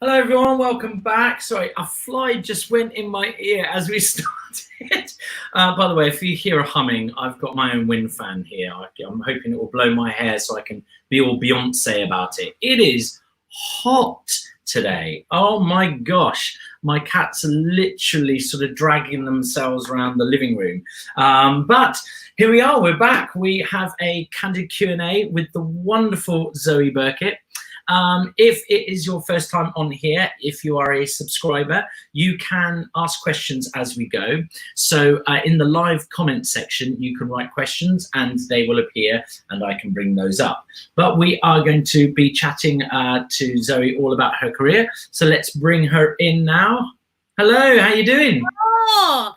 Hello everyone, welcome back. Sorry, a fly just went in my ear as we started. By the way, if you hear a humming, I've got my own wind fan here. I'm hoping it will blow my hair so I can be all Beyonce about it. It is hot today. Oh my gosh. My cats are literally sort of dragging themselves around the living room. But here we are, we're back. We have a Candid Q&A with the wonderful Zoe Birkett. If it is your first time on here, if you are a subscriber, you can ask questions as we go. So in the live comment section, you can write questions and they will appear and I can bring those up. But we are going to be chatting to Zoe all about her career. So let's bring her in now. Hello, how you doing? Oh,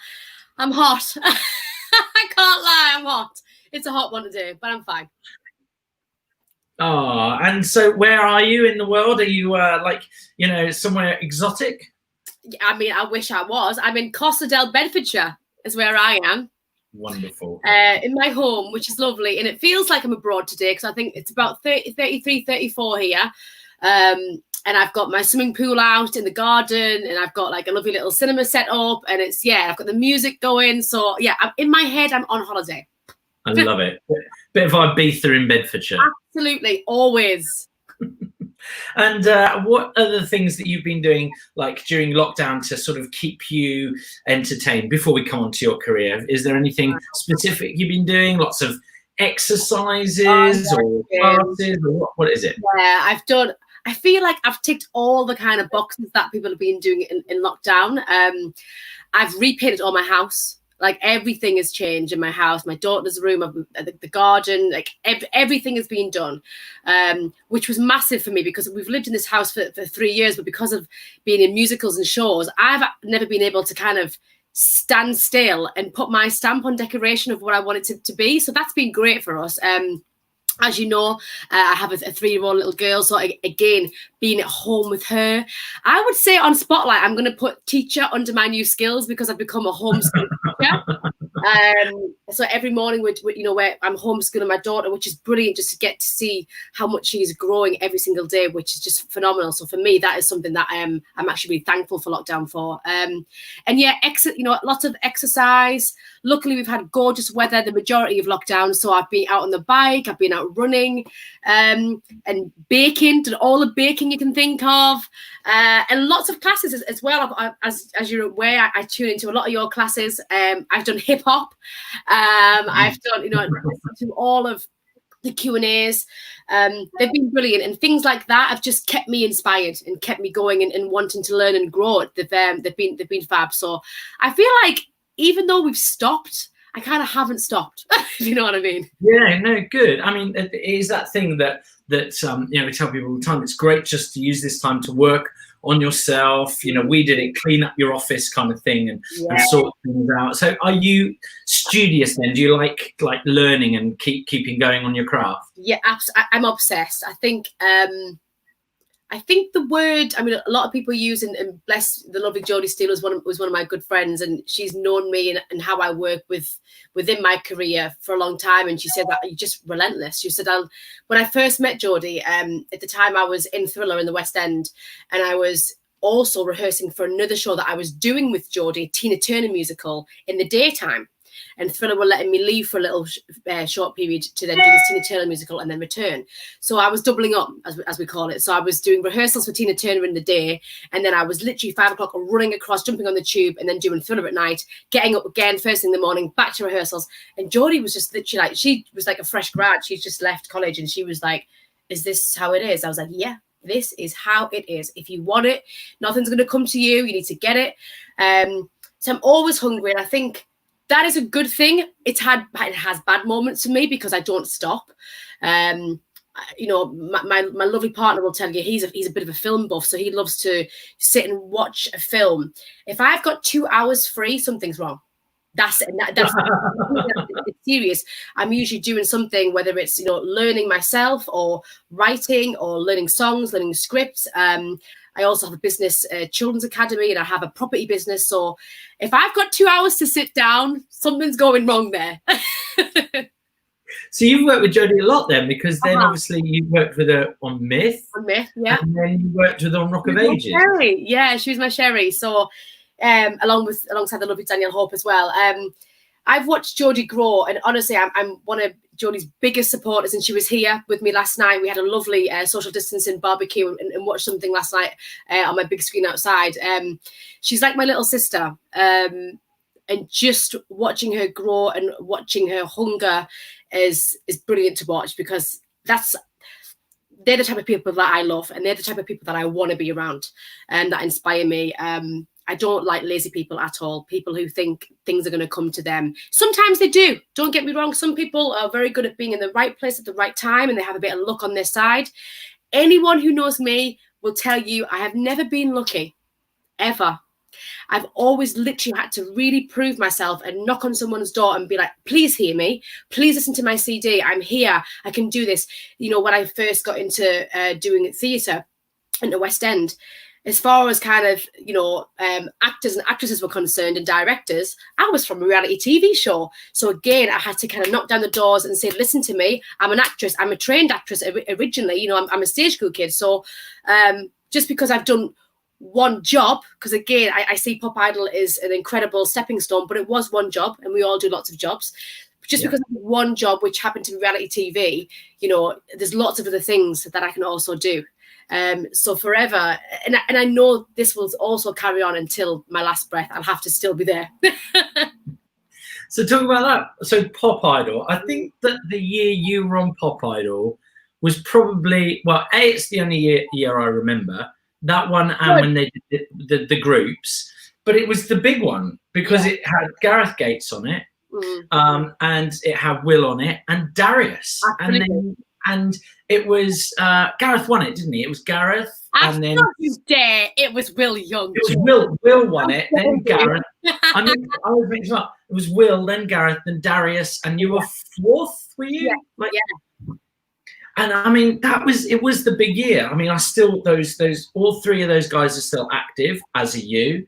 I'm hot. I can't lie, I'm hot. It's a hot one today, but I'm fine. Oh, and so where are you in the world? Are you somewhere exotic? I mean, I wish I was. I'm in Costerdale, Bedfordshire is where I am. Wonderful. In my home, which is lovely. And it feels like I'm abroad today because I think it's about 33, 34 here. And I've got my swimming pool out in the garden and I've got like a lovely little cinema set up and I've got the music going. So yeah, in my head, I'm on holiday. I love it. Bit of Ibiza in Bedfordshire. Absolutely, always. And what are the things that you've been doing like during lockdown to sort of keep you entertained before we come on to your career? Is there anything specific you've been doing? Lots of exercises or classes or what is it? Yeah, I feel like I've ticked all the kind of boxes that people have been doing in lockdown. I've repainted all my house. Like everything has changed in my house, my daughter's room, the garden, like everything has been done, which was massive for me because we've lived in this house for 3 years, but because of being in musicals and shows, I've never been able to kind of stand still and put my stamp on decoration of what I want it to be. So that's been great for us. As you know, I have a 3-year-old little girl. So again, being at home with her, I would say on Spotlight, I'm going to put teacher under my new skills because I've become a homeschool teacher. So every morning, where I'm homeschooling my daughter, which is brilliant just to get to see how much she's growing every single day, which is just phenomenal. So for me, that is something that I'm actually really thankful for lockdown for. And yeah, lots of exercise. Luckily, we've had gorgeous weather the majority of lockdown. So I've been out on the bike, I've been out running and baking, did all the baking you can think of. And lots of classes as well. As you're aware, I tune into a lot of your classes. I've done hip hop. I've done, to all of the Q&As. They've been brilliant. And things like that have just kept me inspired and kept me going and wanting to learn and grow. They've been fab. So I feel like even though we've stopped, I kind of haven't stopped, if you know what I mean. Yeah, no, good. I mean, it is that thing that we tell people all the time, it's great just to use this time to work on yourself. We did it, clean up your office kind of thing and sort things out. So are you studious then? Do you like learning and keeping going on your craft? Yeah, I'm obsessed. I think the word, I mean, a lot of people use, and bless the lovely Jodie Steele was one of my good friends, and she's known me and how I work within my career for a long time. And she said that you're just relentless. She said, when I first met Jodie, at the time I was in Thriller in the West End, and I was also rehearsing for another show that I was doing with Jodie, Tina Turner musical, in the daytime. And Thriller were letting me leave for a little short period to then do this Tina Turner musical and then return. So I was doubling up, as we call it. So I was doing rehearsals for Tina Turner in the day, and then I was literally 5 o'clock running across, jumping on the tube, and then doing Thriller at night, getting up again first thing in the morning, back to rehearsals. And Jodie was just literally like, she was like a fresh grad. She's just left college, and she was like, "Is this how it is?" I was like, "Yeah, this is how it is. If you want it, nothing's going to come to you. You need to get it." So I'm always hungry, and I think that is a good thing. It has bad moments for me because I don't stop. My lovely partner will tell you he's a bit of a film buff, so he loves to sit and watch a film. If I've got 2 hours free, something's wrong. That's it's serious. I'm usually doing something, whether it's learning myself or writing or learning songs, learning scripts. I also have a business, children's academy, and I have a property business. So if I've got 2 hours to sit down, something's going wrong there. So you've worked with Jodie a lot then, because then obviously you worked with her on Myth. On Myth, yeah. And then you worked with her on Rock of Ages. Sherry. Yeah, she was my Sherry. So alongside the lovely Danielle Hope as well. I've watched Jodie grow, and honestly, I'm one of Jodie's biggest supporters, and she was here with me last night. We had a lovely social distancing barbecue and watched something last night on my big screen outside. She's like my little sister, and just watching her grow and watching her hunger is brilliant to watch, because they're the type of people that I love, and they're the type of people that I want to be around, and that inspire me. I don't like lazy people at all. People who think things are going to come to them. Sometimes they do. Don't get me wrong. Some people are very good at being in the right place at the right time, and they have a bit of luck on their side. Anyone who knows me will tell you I have never been lucky, ever. I've always literally had to really prove myself and knock on someone's door and be like, please hear me. Please listen to my CD. I'm here. I can do this. You know, when I first got into doing theatre in the Westend, as far as kind of, you know, actors and actresses were concerned and directors, I was from a reality TV show. So again, I had to kind of knock down the doors and say, listen to me. I'm an actress. I'm a trained actress originally. You know, I'm a stage school kid. So just because I've done one job, because again, I see Pop Idol is an incredible stepping stone, but it was one job, and we all do lots of jobs. Just because of one job, which happened to be reality TV, you know, there's lots of other things that I can also do. So forever, and I know this will also carry on until my last breath. I'll have to still be there. So talking about that, so Pop Idol, I think that the year you were on Pop Idol was probably, well, it's the only year I remember that one, and when they did the groups, but it was the big one because it had Gareth Gates on it, and it had Will on it, and Darius, and it was Gareth won it, didn't he? It was Gareth, and then you dare. It was Will Young. It was Will won it, then Gareth. I mean, I was mixing up. It was Will, then Gareth, then Darius, and you were fourth, were you? Yeah. And I mean, it was the big year. I mean, I still, all three of those guys are still active, as are you,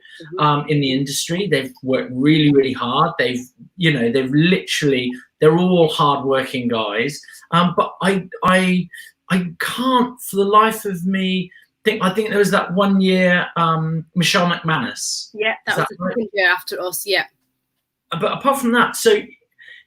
in the industry. They've worked really, really hard. They're all hardworking guys. But I can't for the life of me I think there was that one year, Michelle McManus. Yeah, that was the second year after us. Yeah. But apart from that, so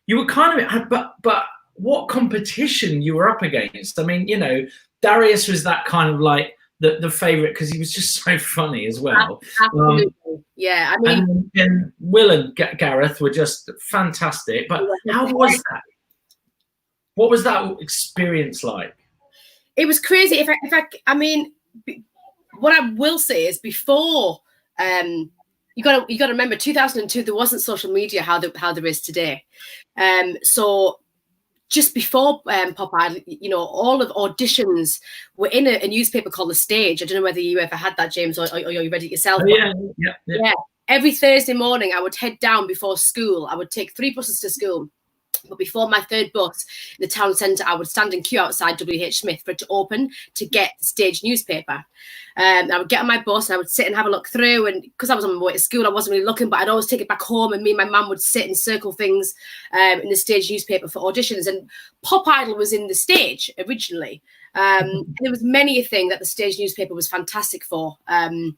you were kind of, but what competition you were up against? I mean, you know, Darius was that kind of like the favorite because he was just so funny as well. Absolutely. Yeah, I mean, and Will and Gareth were just fantastic. But how was that? What was that experience like? It was crazy. I mean, what I will say is before, you got to remember 2002, there wasn't social media how there is today. So just before Pop Idol, you know, all of auditions were in a newspaper called The Stage. I don't know whether you ever had that, James, or you read it yourself. Yeah. Every Thursday morning, I would head down before school. I would take 3 buses to school. But before my third bus in the town centre, I would stand in queue outside WH Smith for it to open to get the Stage newspaper. I would get on my bus and I would sit and have a look through. And because I was on my way to school, I wasn't really looking, but I'd always take it back home. And me and my mum would sit and circle things in the Stage newspaper for auditions. And Pop Idol was in the Stage originally. And there was many a thing that the Stage newspaper was fantastic for. I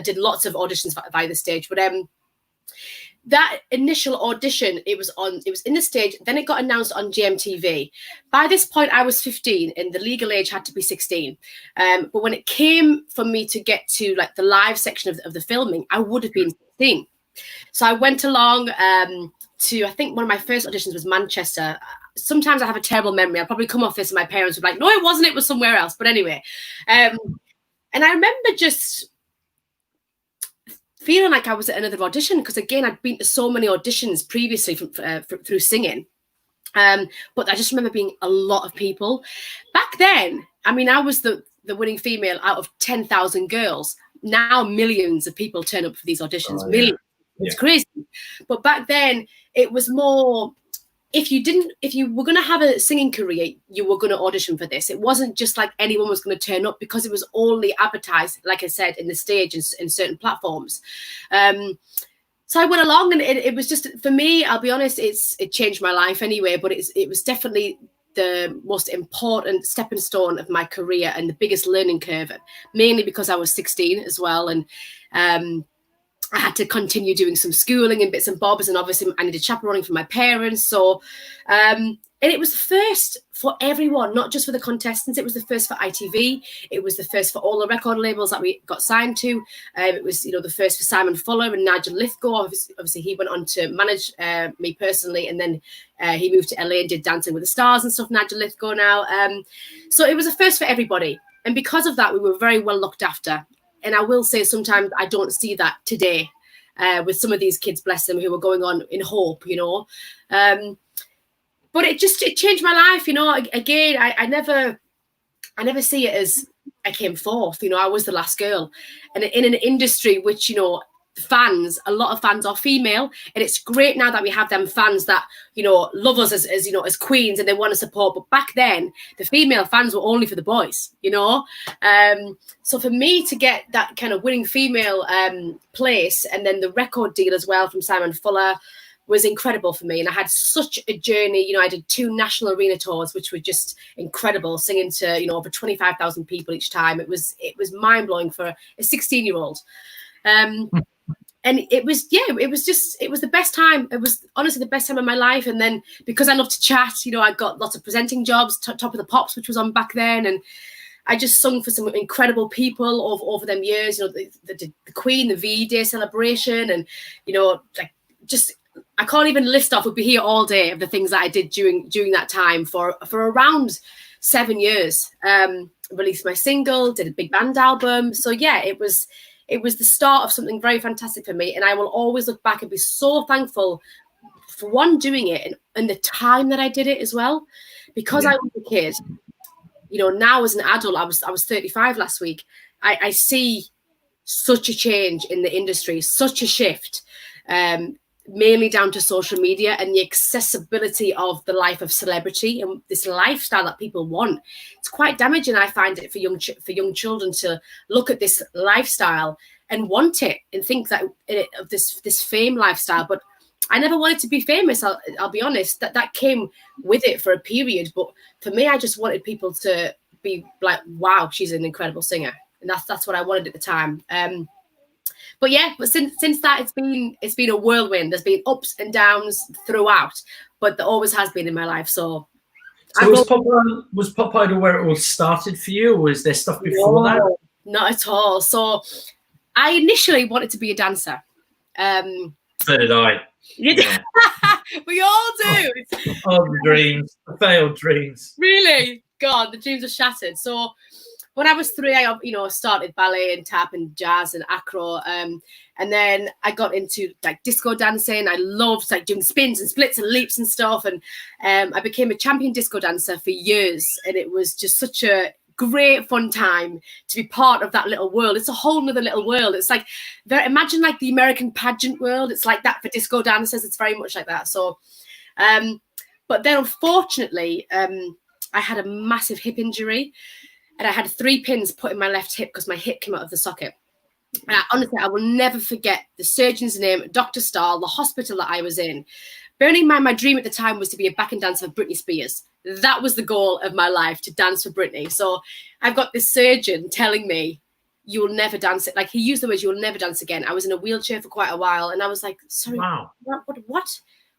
did lots of auditions via the Stage, but that initial audition, it was in the Stage, then it got announced on GMTV. By this point, I was 15 and the legal age had to be 16. But when it came for me to get to like the live section of the filming, I would have been 16. So I went along to, I think one of my first auditions was Manchester. Sometimes I have a terrible memory. I'll probably come off this and my parents would be like, no, it wasn't, it was somewhere else. But anyway, and I remember just feeling like I was at another audition because, again, I'd been to so many auditions previously through singing. But I just remember being a lot of people. Back then, I mean, I was the winning female out of 10,000 girls. Now millions of people turn up for these auditions. Millions. It's crazy. But back then, it was more... If you were going to have a singing career, you were going to audition for this. It wasn't just like anyone was going to turn up because it was only advertised, like I said, in the Stage and in certain platforms. I went along, and it was just, for me, I'll be honest, it changed my life anyway, but it was definitely the most important stepping stone of my career and the biggest learning curve, mainly because I was 16 as well. And I had to continue doing some schooling and bits and bobs, and obviously I needed chaperoning from my parents. So, and it was the first for everyone, not just for the contestants. It was the first for ITV. It was the first for all the record labels that we got signed to. It was, the first for Simon Fuller and Nigel Lithgow. Obviously, he went on to manage me personally, and then he moved to LA and did Dancing with the Stars and stuff. Nigel Lithgow now. So it was a first for everybody, and because of that, we were very well looked after. And I will say, sometimes I don't see that today with some of these kids, bless them, who are going on in hope, But it changed my life, Again, I never see it as I came fourth. I was the last girl, and in an industry which a lot of fans are female, and it's great now that we have them fans that love us as queens, and they want to support. But back then, the female fans were only for the boys, So for me to get that kind of winning female place, and then the record deal as well from Simon Fuller, was incredible for me. And I had such a journey. I did 2 national arena tours, which were just incredible, singing to over 25,000 people each time. It was mind-blowing for a 16-year-old. And it was the best time. It was honestly the best time of my life. And then because I love to chat, I got lots of presenting jobs, Top of the Pops, which was on back then. And I just sung for some incredible people over them years, the Queen, the VE Day celebration, and, I can't even list off. We'd be here all day of the things that I did during that time for around 7 years. Released my single, did a big band album. So yeah, it was the start of something very fantastic for me. And I will always look back and be so thankful for one, doing it and the time that I did it as well. Because I was a kid, now as an adult, I was 35 last week. I see such a change in the industry, such a shift. Mainly down to social media and the accessibility of the life of celebrity and this lifestyle that people want. It's quite damaging, I find it, for young children to look at this lifestyle and want it and think that of this fame lifestyle. But I never wanted to be famous. I'll be honest, that came with it for a period. But for me, I just wanted people to be like, wow, she's an incredible singer. And that's what I wanted at the time. But since that, it's been a whirlwind. There's been ups and downs throughout, but there always has been in my life. So was Pop Idol where it all started for you, or was there stuff before that? Not at all. So I initially wanted to be a dancer. So did I. Yeah. We all do. Oh, the dreams, the failed dreams. Really? God, the dreams are shattered. So when I was 3, I started ballet and tap and jazz and acro, and then I got into like disco dancing. I loved like doing spins and splits and leaps and stuff, and I became a champion disco dancer for years, and it was just such a great fun time to be part of that little world. It's a whole nother little world. It's like imagine like the American pageant world. It's like that for disco dancers. It's very much like that. So, but then unfortunately, I had a massive hip injury. And I had 3 pins put in my left hip because my hip came out of the socket. And honestly, I will never forget the surgeon's name, Dr. Stahl, the hospital that I was in. Bearing in mind, my dream at the time was to be a backing dancer for Britney Spears. That was the goal of my life, to dance for Britney. So I've got this surgeon telling me, you will never dance it. Like, he used the words, you will never dance again. I was in a wheelchair for quite a while. And I was like, sorry, wow.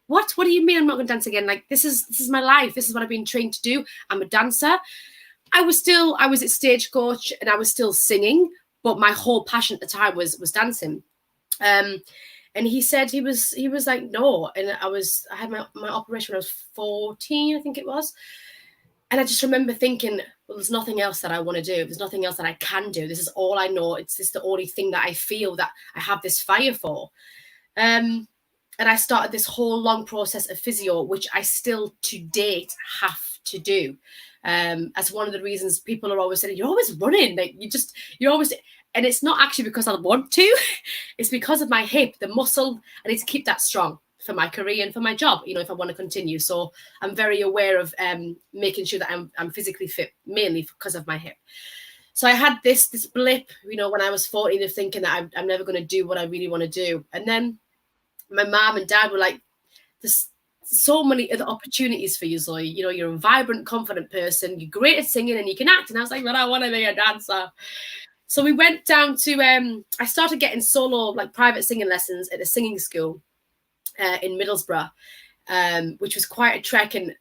What do you mean I'm not going to dance again? Like, this is my life. This is what I've been trained to do. I'm a dancer. I was at Stagecoach and I was still singing, but my whole passion at the time was dancing. And he said he was like, no. And I had my operation when I was 14, I think it was. And I just remember thinking, well, there's nothing else that I want to do. There's nothing else that I can do. This is all I know. It's the only thing that I feel that I have this fire for. And I started this whole long process of physio, which I still to date have to do. As one of the reasons people are always saying, you're always running, like you're always, and it's not actually because I want to, it's because of my hip, the muscle. I need to keep that strong for my career and for my job, if I want to continue. So I'm very aware of making sure that I'm physically fit, mainly because of my hip. So I had this blip, when I was 14, of thinking that I'm never going to do what I really want to do. And then my mom and dad were like, there's so many other opportunities for you, Zoe. You know, you're a vibrant, confident person. You're great at singing and you can act. And I was like, but I want to be a dancer. So we went down to, I started getting solo, like private singing lessons at a singing school in Middlesbrough, which was quite a trek. And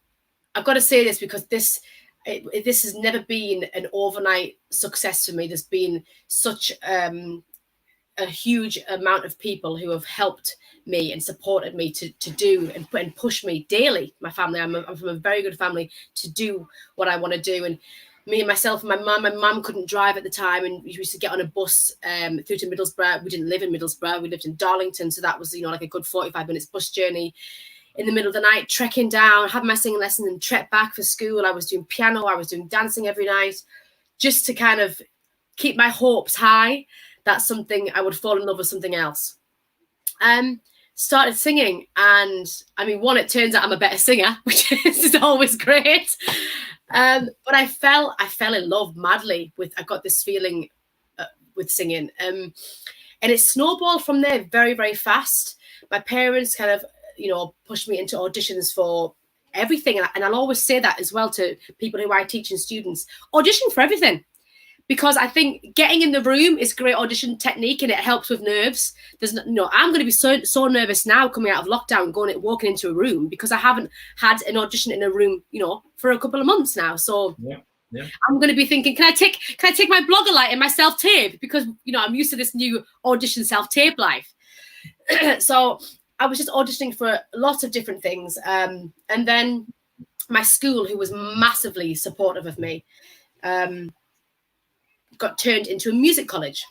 I've got to say this because this has never been an overnight success for me. There's been such a huge amount of people who have helped me and supported me to do and push me daily. My family, I'm from a very good family, to do what I want to do. And me and myself and my mum couldn't drive at the time, and we used to get on a bus through to Middlesbrough. We didn't live in Middlesbrough, we lived in Darlington, so that was, you know, like a good 45 minutes bus journey in the middle of the night, trekking down, had my singing lesson and trek back for school. I was doing piano, I was doing dancing every night, just to kind of keep my hopes high that something I would fall in love with something else. Started singing, and I mean, one, it turns out I'm a better singer, which is always great. But I fell in love madly with, I got this feeling with singing. And it snowballed from there very, very fast. My parents kind of, you know, pushed me into auditions for everything. And I'll always say that as well to people who I teach and students, audition for everything. Because I think getting in the room is great audition technique, and it helps with nerves. There's no, I'm going to be so nervous now coming out of lockdown, walking into a room, because I haven't had an audition in a room, you know, for a couple of months now. So yeah. I'm going to be thinking, can I take my blogger light and my self-tape? Because, you know, I'm used to this new audition self-tape life. So I was just auditioning for lots of different things. And then my school, who was massively supportive of me, got turned into a music college.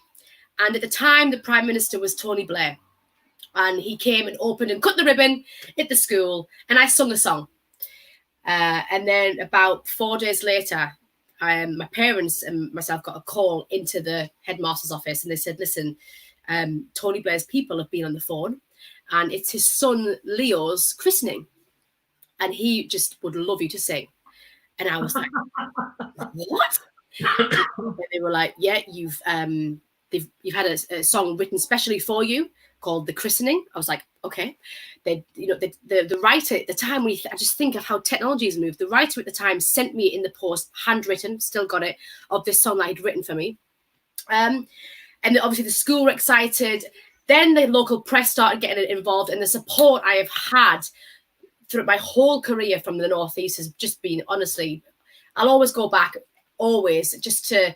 And at the time, the Prime Minister was Tony Blair. And he came and opened and cut the ribbon at the school, and I sung a song. And then about 4 days later, my parents and myself got a call into the headmaster's office, and they said, listen, Tony Blair's people have been on the phone, and it's his son Leo's christening, and he just would love you to sing. And I was like, what? And they were like, yeah, you've had a song written specially for you called The Christening. I was like, okay. The writer at the time, I just think of how technology has moved. The writer at the time sent me in the post, handwritten, still got it, of this song that he'd written for me. And obviously the school were excited. Then the local press started getting involved, and the support I have had through my whole career from the Northeast has just been, honestly, I'll always go back, always, just to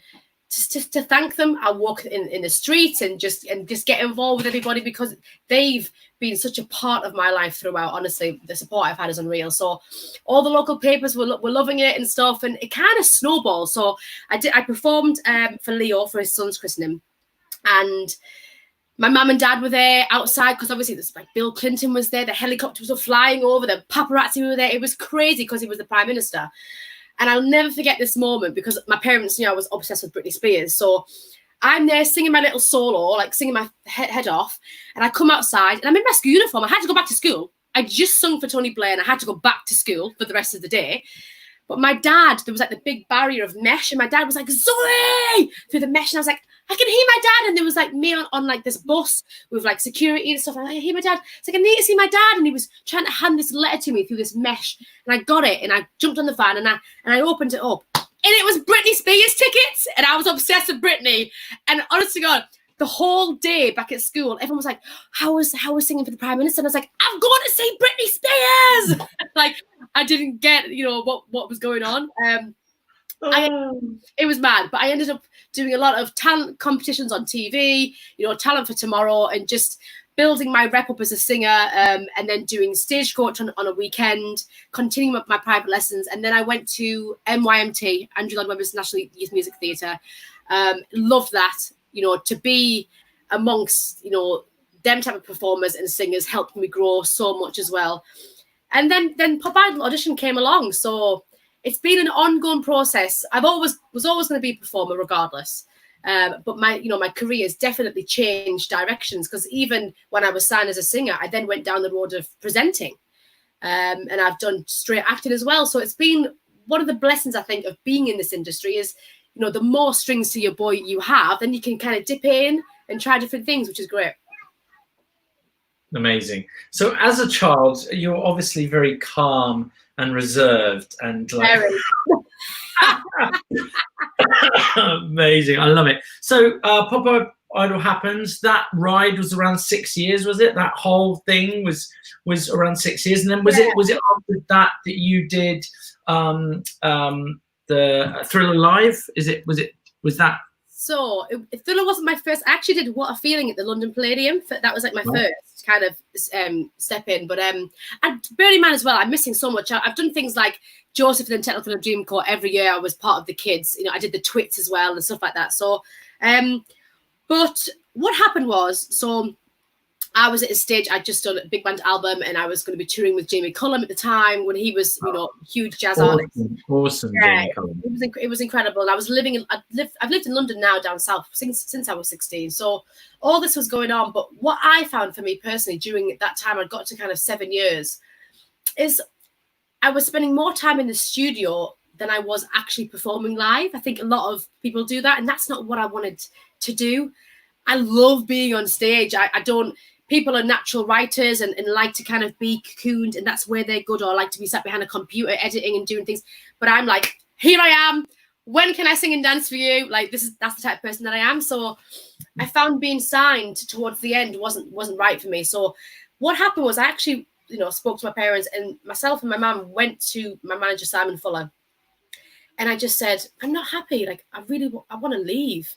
thank them. I walk in the streets and just get involved with everybody, because they've been such a part of my life throughout. Honestly, the support I've had is unreal. So all the local papers were loving it and stuff, and it kind of snowballed. So I performed for Leo for his son's christening, and my mum and dad were there outside, because obviously there's like Bill Clinton was there, the helicopters were flying over, the paparazzi were there. It was crazy because he was the Prime Minister. And I'll never forget this moment, because my parents knew I was obsessed with Britney Spears. So I'm there singing my little solo, like singing my head off. And I come outside and I'm in my school uniform. I had to go back to school. I just sung for Tony Blair and I had to go back to school for the rest of the day. But my dad, there was like the big barrier of mesh, and my dad was like, Zoe, through the mesh. And I was like, I can hear my dad. And there was like me on like this bus with like security and stuff. And I hear my dad. It's like, I need to see my dad. And he was trying to hand this letter to me through this mesh. And I got it, and I jumped on the van, and I opened it up. And it was Britney Spears tickets. And I was obsessed with Britney. And honestly, God, the whole day back at school, everyone was like, how was singing for the Prime Minister? And I was like, I'm going to see Britney Spears. Like, I didn't get, you know, what was going on. It was mad, but I ended up doing a lot of talent competitions on TV, you know, Talent for Tomorrow, and just building my rep up as a singer, and then doing stagecoach on a weekend, continuing my private lessons. And then I went to MYMT, Andrew Lloyd Webber's National Youth Music Theatre. Loved that, you know, to be amongst, you know, them type of performers and singers helped me grow so much as well. And then Pop Idol audition came along. So it's been an ongoing process. I was always going to be a performer regardless. But my career has definitely changed directions, because even when I was signed as a singer, I then went down the road of presenting. And I've done straight acting as well. So it's been one of the blessings, I think, of being in this industry is, you know, the more strings to your bow you have, then you can kind of dip in and try different things, which is great. Amazing. So as a child, you're obviously very calm and reserved and like amazing. I love it. So Pop Idol happens. That ride was around 6 years, was it? That whole thing was around 6 years. And then was it after that you did the Thriller Live? Was that? So Thriller wasn't my first. I actually did What a Feeling at the London Palladium. That was like my first kind of step in. But and bear in mind as well, I'm missing so much. I've done things like Joseph and the Technical Dream Corps every year. I was part of the kids. You know, I did the Twits as well and stuff like that. So, but what happened was, so I was at a stage, I'd just done a big band album and I was going to be touring with Jamie Cullum at the time when he was, you know, huge jazz artist. Awesome. Yeah, it was incredible. And I was I've lived in London now down south since I was 16. So all this was going on. But what I found for me personally during that time, I got to kind of 7 years, is I was spending more time in the studio than I was actually performing live. I think a lot of people do that. And that's not what I wanted to do. I love being on stage. I don't... People are natural writers and like to kind of be cocooned, and that's where they're good, or like to be sat behind a computer editing and doing things. But I'm like, here I am. When can I sing and dance for you? Like that's the type of person that I am. So I found being signed towards the end wasn't right for me. So what happened was I actually, you know, spoke to my parents, and myself and my mum went to my manager, Simon Fuller. And I just said, I'm not happy. Like, I want to leave.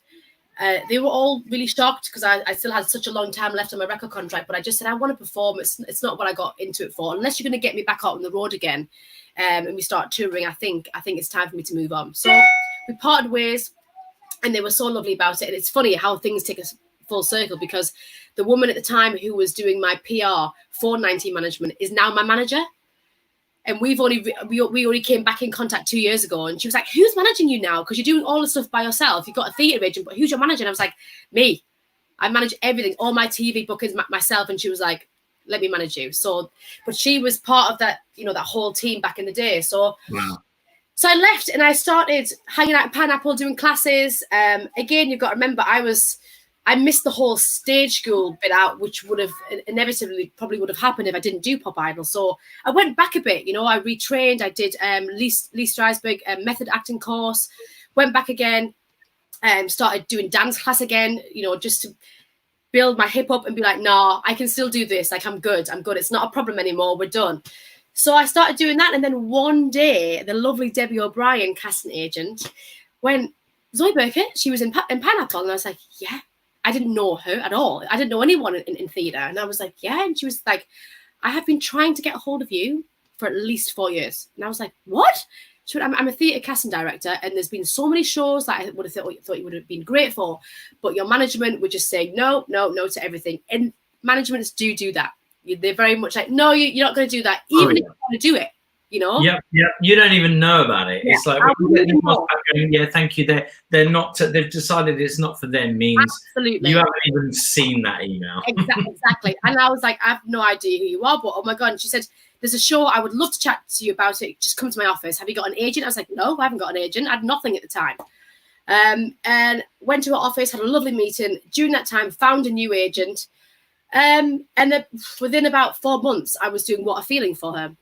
They were all really shocked because I still had such a long time left on my record contract. But I just said, I want to perform. It's not what I got into it for. Unless you're going to get me back out on the road again and we start touring, I think it's time for me to move on. So we parted ways, and they were so lovely about it. And it's funny how things take a full circle, because the woman at the time who was doing my PR for 19 Management is now my manager. And we only came back in contact 2 years ago, and she was like, who's managing you now? Because you're doing all the stuff by yourself. You've got a theatre agent, but who's your manager? And I was like, me. I manage everything, all my TV bookings myself. And she was like, let me manage you. So, but she was part of that, you know, that whole team back in the day. So, wow. So I left and I started hanging out at Pineapple, doing classes. Again, you've got to remember, I missed the whole stage school bit out, which would have inevitably probably would have happened if I didn't do Pop Idol. So I went back a bit, you know, I retrained. I did Lee Strasberg method acting course, went back again, started doing dance class again, you know, just to build my hip up and be like, nah, I can still do this. Like, I'm good. It's not a problem anymore. We're done. So I started doing that. And then one day, the lovely Debbie O'Brien, casting agent, went, Zoe Birkett, she was in Pineapple. And I was like, yeah. I didn't know her at all. I didn't know anyone in theatre. And I was like, yeah. And she was like, I have been trying to get a hold of you for at least 4 years. And I was like, what? She went, I'm a theatre casting director, and there's been so many shows that I would have thought you would have been great for. But your management would just say no to everything. And managements do that. They're very much like, no, you're not going to do that, even if you want to do it. You know? Yeah. You don't even know about it. Yeah, it's like, yeah, thank you. They're not. They've decided it's not for them. Means absolutely. You haven't even seen that email. Exactly. And I was like, I have no idea who you are, but oh my god. And she said, there's a show, I would love to chat to you about it. Just come to my office. Have you got an agent? I was like, no, I haven't got an agent. I had nothing at the time. And went to her office, had a lovely meeting. During that time, found a new agent. And then within about 4 months, I was doing What a Feeling for her,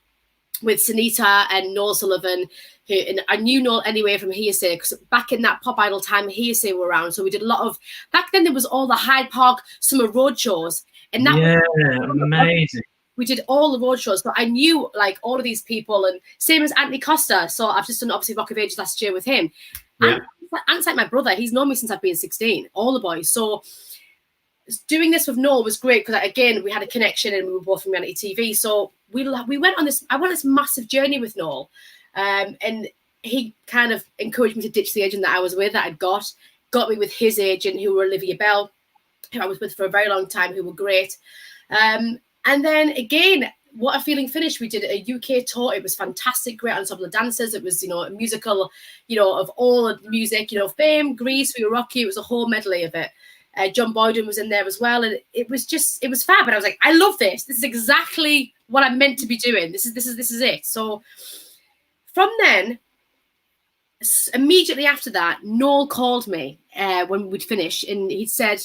with Sunita and Noel Sullivan, and I knew Noel anyway from Hearsay, because back in that Pop Idol time, Hearsay were around. So we did a lot of, back then there was all the Hyde Park summer road shows. And that was amazing. We did all the road shows. So I knew like all of these people, and same as Anthony Costa. So I've just done obviously Rock of Ages last year with him. Yeah. Ant's like my brother. He's known me since I've been 16, all the boys. So doing this with Noel was great because, again, we had a connection and we were both from reality TV. So we went on this. I went on this massive journey with Noel, and he kind of encouraged me to ditch the agent that I was with, that I'd got me with his agent, who were Olivia Bell, who I was with for a very long time, who were great. And then again, What a Feeling finished. We did a UK tour. It was fantastic, great ensemble of dancers. It was, you know, a musical, you know, of all the music, you know, Fame, Grease, We Were Rocky. It was a whole medley of it. John Boyden was in there as well, and it was fab. And I was like, I love this. This is exactly what I'm meant to be doing. This is it. So from then, immediately after that, Noel called me when we'd finished, and he said,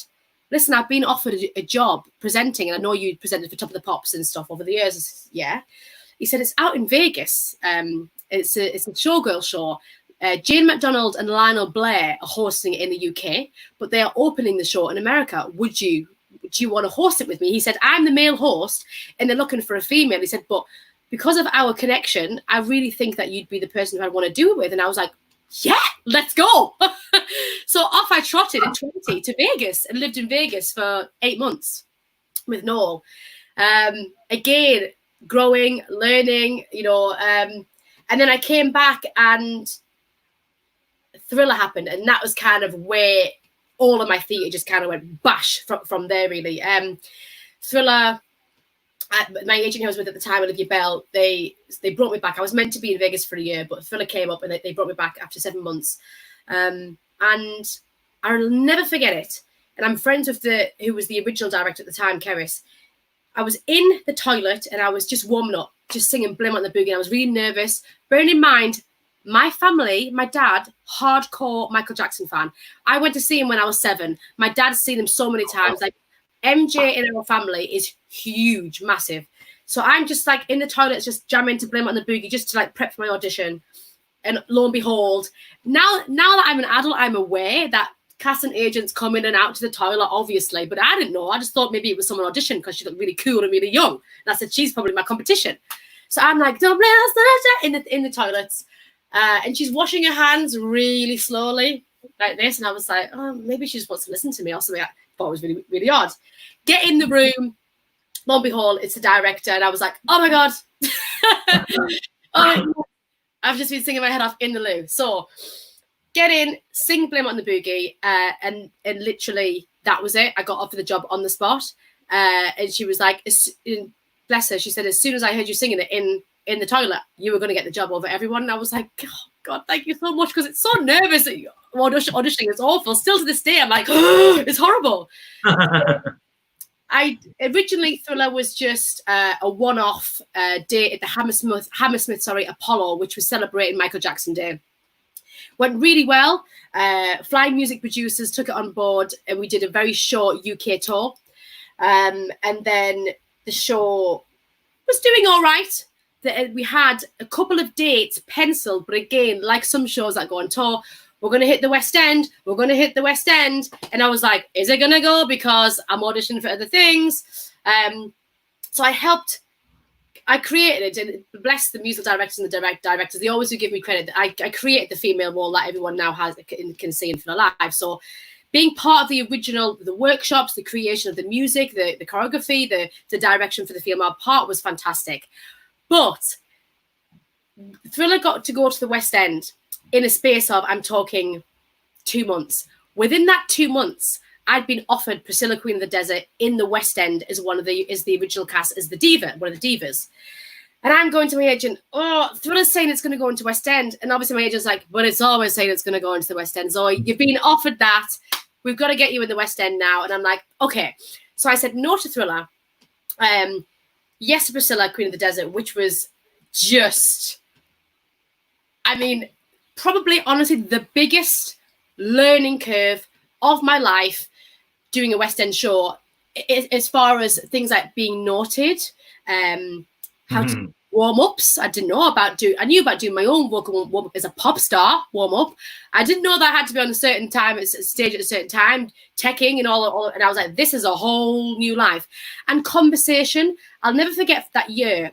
listen, I've been offered a job presenting, and I know you presented for Top of the Pops and stuff over the years. I said, yeah. He said, it's out in Vegas. It's a showgirl show. Jane McDonald and Lionel Blair are hosting it in the UK, but they are opening the show in America. Would you want to host it with me? He said, I'm the male host and they're looking for a female. He said, but because of our connection, I really think that you'd be the person who I'd want to do it with. And I was like, yeah, let's go. So off I trotted at 20 to Vegas and lived in Vegas for 8 months with Noel. Again, growing, learning, and then I came back and Thriller happened, and that was kind of where all of my theatre just kind of went bash from there, really. Thriller, my agent who I was with at the time, Olivia Bell, they brought me back. I was meant to be in Vegas for a year, but Thriller came up and they brought me back after 7 months. And I'll never forget it. And I'm friends with who was the original director at the time, Keris. I was in the toilet and I was just warming up, just singing Blame on the Boogie. I was really nervous. Bearing in mind, my family, my dad, hardcore Michael Jackson fan. I went to see him when I was 7. My dad's seen him so many times. Like, MJ in our family is huge, massive. So I'm just like in the toilet, just jamming to Blame on the Boogie, just to like prep for my audition. And lo and behold, now that I'm an adult, I'm aware that casting agents come in and out to the toilet, obviously. But I didn't know. I just thought maybe it was someone auditioned because she looked really cool and really young. And I said, she's probably my competition. So I'm like, don't blame us in the toilets. And she's washing her hands really slowly, like this. And I was like, oh, maybe she just wants to listen to me or something. I thought it was really, really odd. Get in the room. Lo and behold, it's the director. And I was like, oh, my God. I've just been singing my head off in the loo. So get in, sing Blame It on the Boogie. And literally, that was it. I got offered the job on the spot. And she was like, bless her, she said, as soon as I heard you singing it in the toilet, you were going to get the job over everyone. And I was like, oh, God, thank you so much, because it's so nervous. Auditioning is awful. Still to this day, I'm like, oh, it's horrible. Originally, Thriller was just a one-off day at the Hammersmith Apollo, which was celebrating Michael Jackson Day. Went really well. Flying Music producers took it on board, and we did a very short UK tour. And then the show was doing all right. We had a couple of dates penciled, but again, like some shows that go on tour, we're going to hit the West End. We're going to hit the West End. And I was like, is it going to go? Because I'm auditioning for other things. So I created it, and bless the musical directors and the directors. They always do give me credit. I created the female role that everyone now can see in Thriller Live. So being part of the original, the workshops, the creation of the music, the choreography, the direction for the female part was fantastic. But Thriller got to go to the West End in a space of, I'm talking 2 months. Within that 2 months, I'd been offered Priscilla, Queen of the Desert in the West End as the original cast, as the Diva, one of the divas. And I'm going to my agent, oh, Thriller's saying it's going to go into West End. And obviously my agent's like, but it's always saying it's going to go into the West End. Zoe, you've been offered that. We've got to get you in the West End now. And I'm like, okay. So I said no to Thriller. Yes to Priscilla, Queen of the Desert, which was just, I mean, probably honestly the biggest learning curve of my life doing a West End show, as far as things like being noted, how to warm-ups. I didn't know I knew about doing my own vocal warm-up as a pop star warm-up. I didn't know that I had to be on a certain time, at a stage at a certain time, teching and all, and I was like, this is a whole new life. And conversation, I'll never forget that year.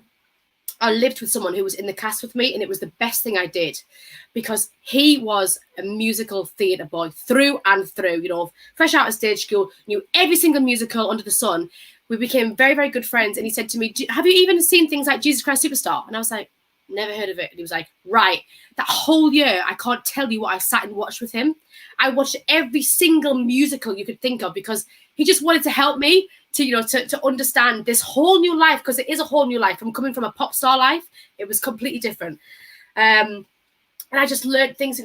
I lived with someone who was in the cast with me, and it was the best thing I did, because he was a musical theatre boy through and through, fresh out of stage school, knew every single musical under the sun. We became very, very good friends. And he said to me, have you even seen things like Jesus Christ Superstar? And I was like, never heard of it. And he was like, right. That whole year, I can't tell you what I sat and watched with him. I watched every single musical you could think of, because he just wanted to help me to understand this whole new life, because it is a whole new life. I'm coming from a pop star life. It was completely different. And I just learned things,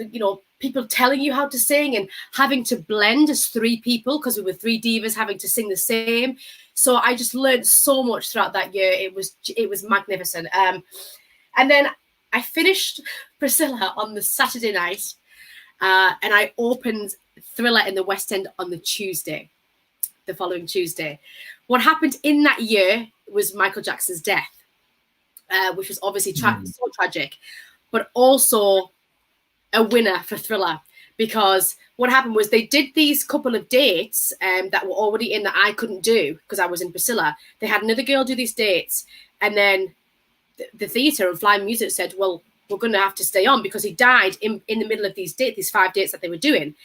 people telling you how to sing and having to blend as 3 people, because we were 3 divas having to sing the same. So I just learned so much throughout that year. It was magnificent. And then I finished Priscilla on the Saturday night, and I opened Thriller in the West End on the Tuesday. the following Tuesday. What happened in that year was Michael Jackson's death, which was obviously so tragic, but also a winner for Thriller, because what happened was they did these couple of dates that were already in that I couldn't do because I was in Priscilla. They had another girl do these dates, and then the theatre and Flying Music said, well, we're going to have to stay on because he died in the middle of these 5 dates that they were doing.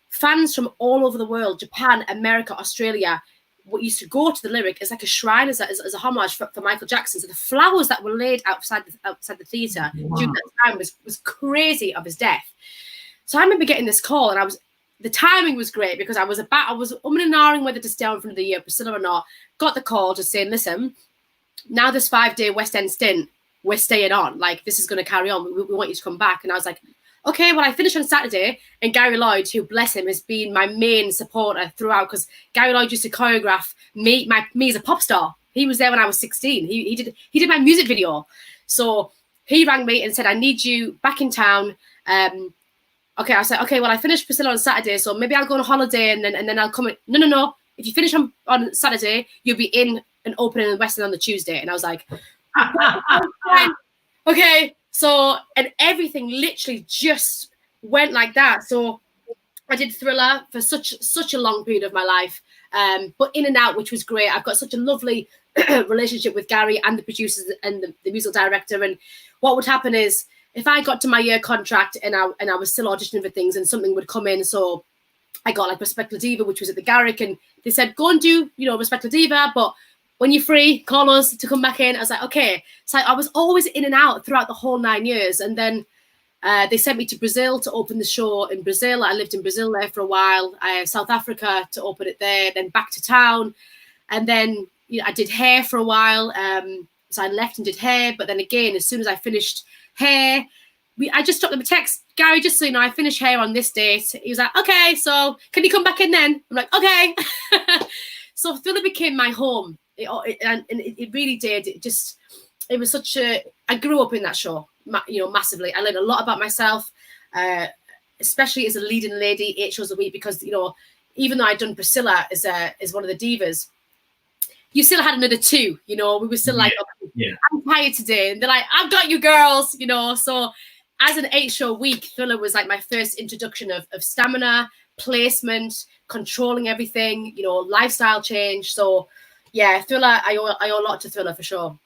Fans from all over the world, Japan, America, Australia, what used to go to the Lyric is like a shrine, as a homage for Michael Jackson. So the flowers that were laid outside the theatre during that time was crazy of his death. So I remember getting this call, and the timing was great because I was and ahhing whether to stay on for the Priscilla or not. Got the call just saying, listen, now this 5-day West End stint, we're staying on. Like, this is going to carry on. We want you to come back. And I was like, okay, well, I finished on Saturday, and Gary Lloyd, who, bless him, has been my main supporter throughout, because Gary Lloyd used to choreograph me as a pop star. He was there when I was 16. He did my music video. So he rang me and said, I need you back in town. Okay, I said, okay, well, I finished Priscilla on Saturday, so maybe I'll go on a holiday and then I'll come in. No. If you finish on Saturday, you'll be in and opening in Westend on the Tuesday. And I was like, okay. So, and everything literally just went like that. So I did Thriller for such a long period of my life, but in and out, which was great. I've got such a lovely relationship with Gary and the producers and the musical director. And what would happen is, if I got to my year contract and I was still auditioning for things and something would come in, so I got like Respect La Diva, which was at the Garrick, and they said, go and do, Respect La Diva, but when you're free, call us to come back in. I was like, okay. So I was always in and out throughout the whole 9 years. And then they sent me to Brazil to open the show in Brazil. I lived in Brazil there for a while. South Africa to open it there, then back to town. And then I did hair for a while. So I left and did hair. But then again, as soon as I finished hair, I just dropped them a text, Gary, just so you know, I finished hair on this date. He was like, okay, so can you come back in then? I'm like, okay. So Thriller became my home. It really did. It was such I grew up in that show, massively. I learned a lot about myself, especially as a leading lady, 8 shows a week, because, even though I'd done Priscilla as one of the divas, you still had another 2, we were still like, I'm tired today. And they're like, I've got you girls, So as an 8-show week, Thriller was like my first introduction of stamina, placement, controlling everything, lifestyle change. So yeah, Thriller, I owe a lot to Thriller for sure.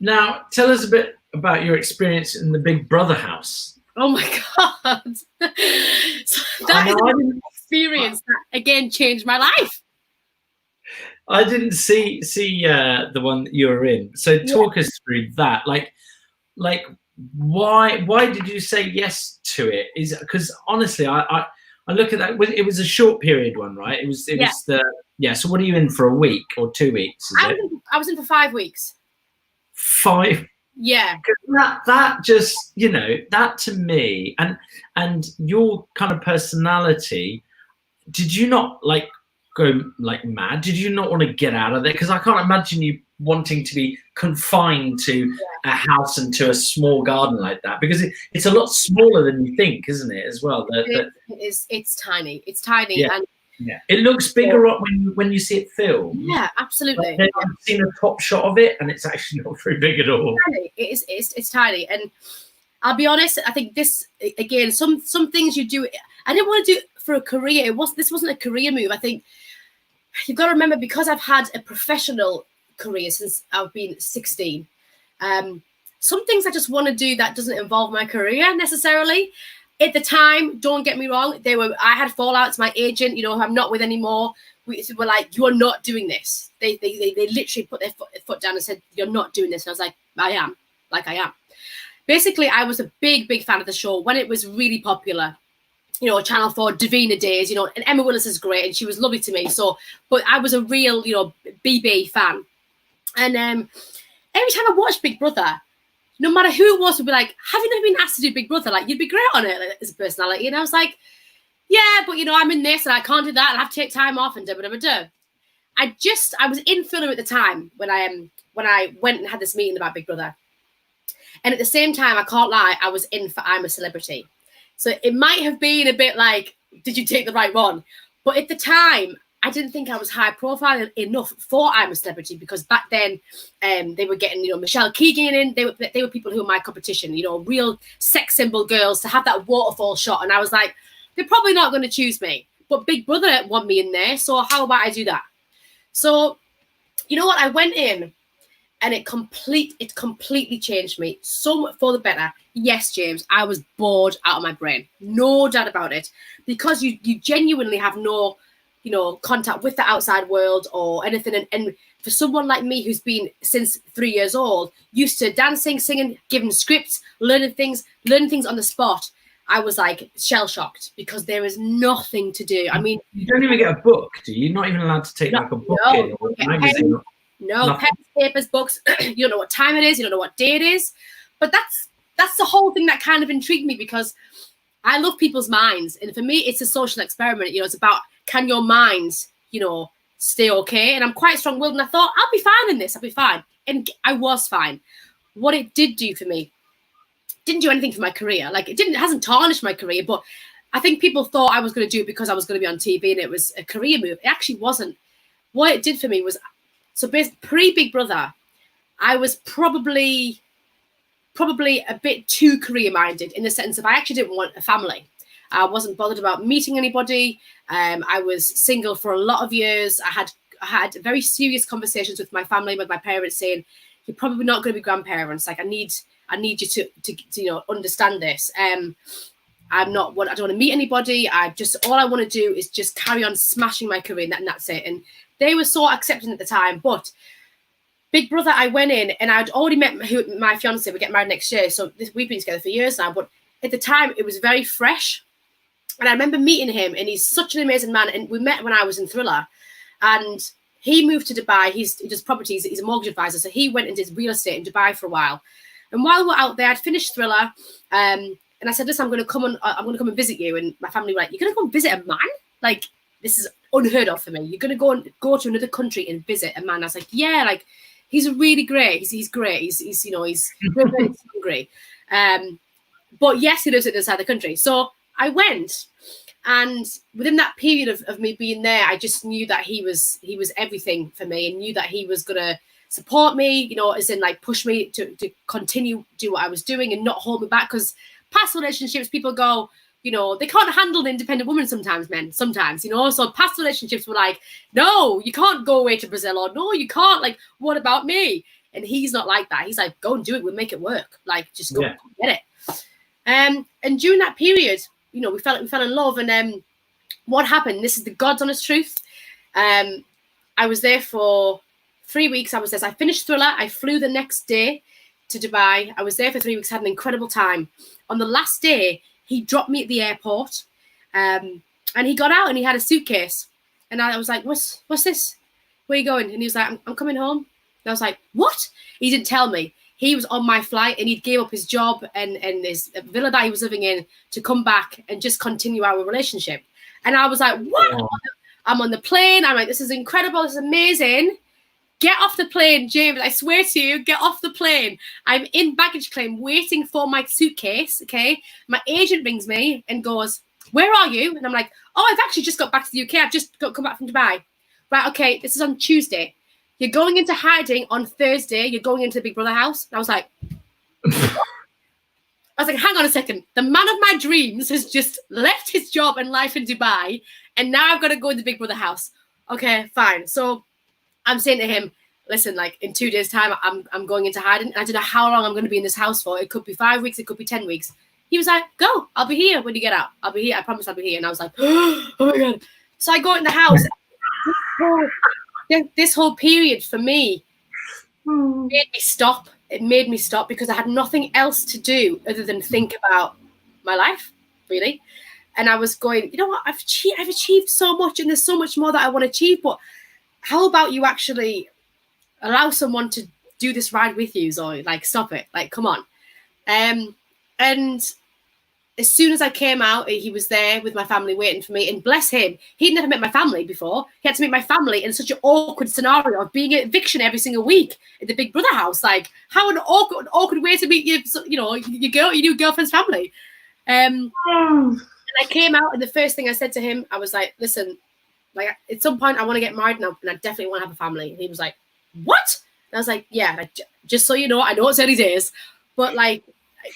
Now, tell us a bit about your experience in the Big Brother house. Oh my God. So that is an experience that, again, changed my life. I didn't see the one that you were in. So talk us through that. Like why did you say yes to it? Is because honestly, I look at that. It was a short period one, right? It was So what are you in for, a week or 2 weeks? I was in for 5 weeks. 5. Yeah. That just that to me and your kind of personality. Did you not go mad? Did you not want to get out of there? Because I can't imagine you wanting to be confined to a house and to a small garden like that, because it's a lot smaller than you think, isn't it, as well? It's tiny. It's tiny. And it looks bigger when you see it filmed. Yeah, absolutely. I've seen a top shot of it and it's actually not very big at all. It's tiny. And I'll be honest, I think this, again, some things you do, I didn't want to do it for a career. This wasn't a career move. I think you've got to remember, because I've had a professional career since I've been 16, some things I just want to do that doesn't involve my career necessarily. At the time, don't get me wrong, I had fallouts. My agent, who I'm not with anymore, were like, you are not doing this. They literally put their foot down and said, you're not doing this. And I was like, I am. Basically, I was a big fan of the show when it was really popular. Channel 4 Davina days, and Emma Willis is great and she was lovely to me. So, but I was a real, BB fan. And every time I watched Big Brother, no matter who it was, would be like, have you never been asked to do Big Brother? Like, you'd be great on it as a personality. And I was like, yeah, but I'm in this and I can't do that. I have to take time off and da. I was in Fulham at the time when I went and had this meeting about Big Brother. And at the same time, I can't lie, I was in for I'm a Celebrity. So it might have been a bit like, did you take the right one? But at the time, I didn't think I was high profile enough for I'm a Celebrity, because back then they were getting, you know, Michelle Keegan in. They were people who were my competition, you know, real sex symbol girls to have that waterfall shot. And I was like, they're probably not going to choose me, but Big Brother want me in there. So how about I do that? So, you know what? I went in and it completely changed me. So much for the better. Yes, James, I was bored out of my brain. No doubt about it. Because you genuinely have no, you know, contact with the outside world or anything. And for someone like me who's been since 3 years old, used to dancing, singing, giving scripts, learning things on the spot, I was like shell-shocked because there is nothing to do. I mean, you don't even get a book, do you? You're not even allowed to take like a book in or a magazine. No, pens, papers, books. You don't know what time it is. You don't know what day it is. But that's the whole thing that kind of intrigued me, because I love people's minds. And for me, it's a social experiment. You know, it's about, can your minds, you know, stay okay? And I'm quite strong-willed, and I thought, I'll be fine in this. I'll be fine. And I was fine. What it did do for me, didn't do anything for my career. Like, it hasn't tarnished my career, but I think people thought I was going to do it because I was going to be on TV and it was a career move. It actually wasn't. What it did for me was, so pre-Big Brother, I was probably a bit too career-minded, in the sense of I actually didn't want a family. I wasn't bothered about meeting anybody. I was single for a lot of years. I had very serious conversations with my family, with my parents, saying, "You're probably not going to be grandparents. Like, I need you to you know, understand this. I don't want to meet anybody. All I want to do is just carry on smashing my career, and that's it." And they were so accepting at the time. But Big Brother, I went in and I'd already met my fiance. We're getting married next year, so we've been together for years now. But at the time, it was very fresh. And I remember meeting him, and he's such an amazing man. And we met when I was in Thriller, and he moved to Dubai. He does properties. He's a mortgage advisor, so he went and did real estate in Dubai for a while. And while we were out there, I'd finished Thriller, and I said, "Listen, I'm going to come and visit you." And my family were like, "You're going to go and visit a man? Like, this is unheard of for me. You're going to go to another country and visit a man?" I was like, "Yeah, like, he's really great. He's great. He's you know, he's very hungry. But yes, he lives at the other side of the country." So I went, and within that period of me being there, I just knew that he was everything for me, and knew that he was gonna support me, you know, as in like push me to continue do what I was doing and not hold me back. Because past relationships, people go, you know, they can't handle an independent woman sometimes, you know. So past relationships were like, "No, you can't go away to Brazil," or "No, you can't, like, what about me?" And he's not like that. He's like, "Go and do it. We'll make it work. Like, just go get it." And during that period, you know, we fell in love. And what happened? This is the God's honest truth. I was there for 3 weeks. I finished Thriller. I flew the next day to Dubai. I was there for 3 weeks. Had an incredible time. On the last day, he dropped me at the airport, and he got out and he had a suitcase. And I was like, "What's this? Where are you going?" And he was like, I'm coming home. And I was like, "What?" He didn't tell me. He was on my flight, and he gave up his job and his villa that he was living in to come back and just continue our relationship. And I was like, "What?" Oh. I'm on the plane. I'm like, "This is incredible. This is amazing. Get off the plane, James. I swear to you, get off the plane." I'm in baggage claim waiting for my suitcase, okay? My agent rings me and goes, "Where are you?" And I'm like, "Oh, I've actually just got back to the UK. I've just come back from Dubai." "Right, okay, this is on Tuesday. You're going into hiding on Thursday. You're going into the Big Brother house." And I was like, "Hang on a second. The man of my dreams has just left his job and life in Dubai, and now I've got to go in the Big Brother house." Okay, fine. So I'm saying to him, "Listen, like, in 2 days' time, I'm going into hiding. And I don't know how long I'm going to be in this house for. It could be 5 weeks. It could be 10 weeks. He was like, "Go. I'll be here when you get out. I'll be here. I promise I'll be here." And I was like, "Oh my God." So I go in the house. This whole period for me made me stop. It made me stop because I had nothing else to do other than think about my life, really. And I was going, you know what? I've achieved so much, and there's so much more that I want to achieve. But how about you actually allow someone to do this ride with you, Zoe? Like, stop it. Like, come on. And as soon as I came out, he was there with my family waiting for me. And bless him, he'd never met my family before. He had to meet my family in such an awkward scenario of being an eviction every single week at the Big Brother house. Like, how an awkward way to meet your new girlfriend's family. And I came out, and the first thing I said to him, I was like, "Listen, Like at some point I want to get married now, and I definitely want to have a family. And he was like, what? And I was like, yeah, like, just so you know, I know it's early days, but like,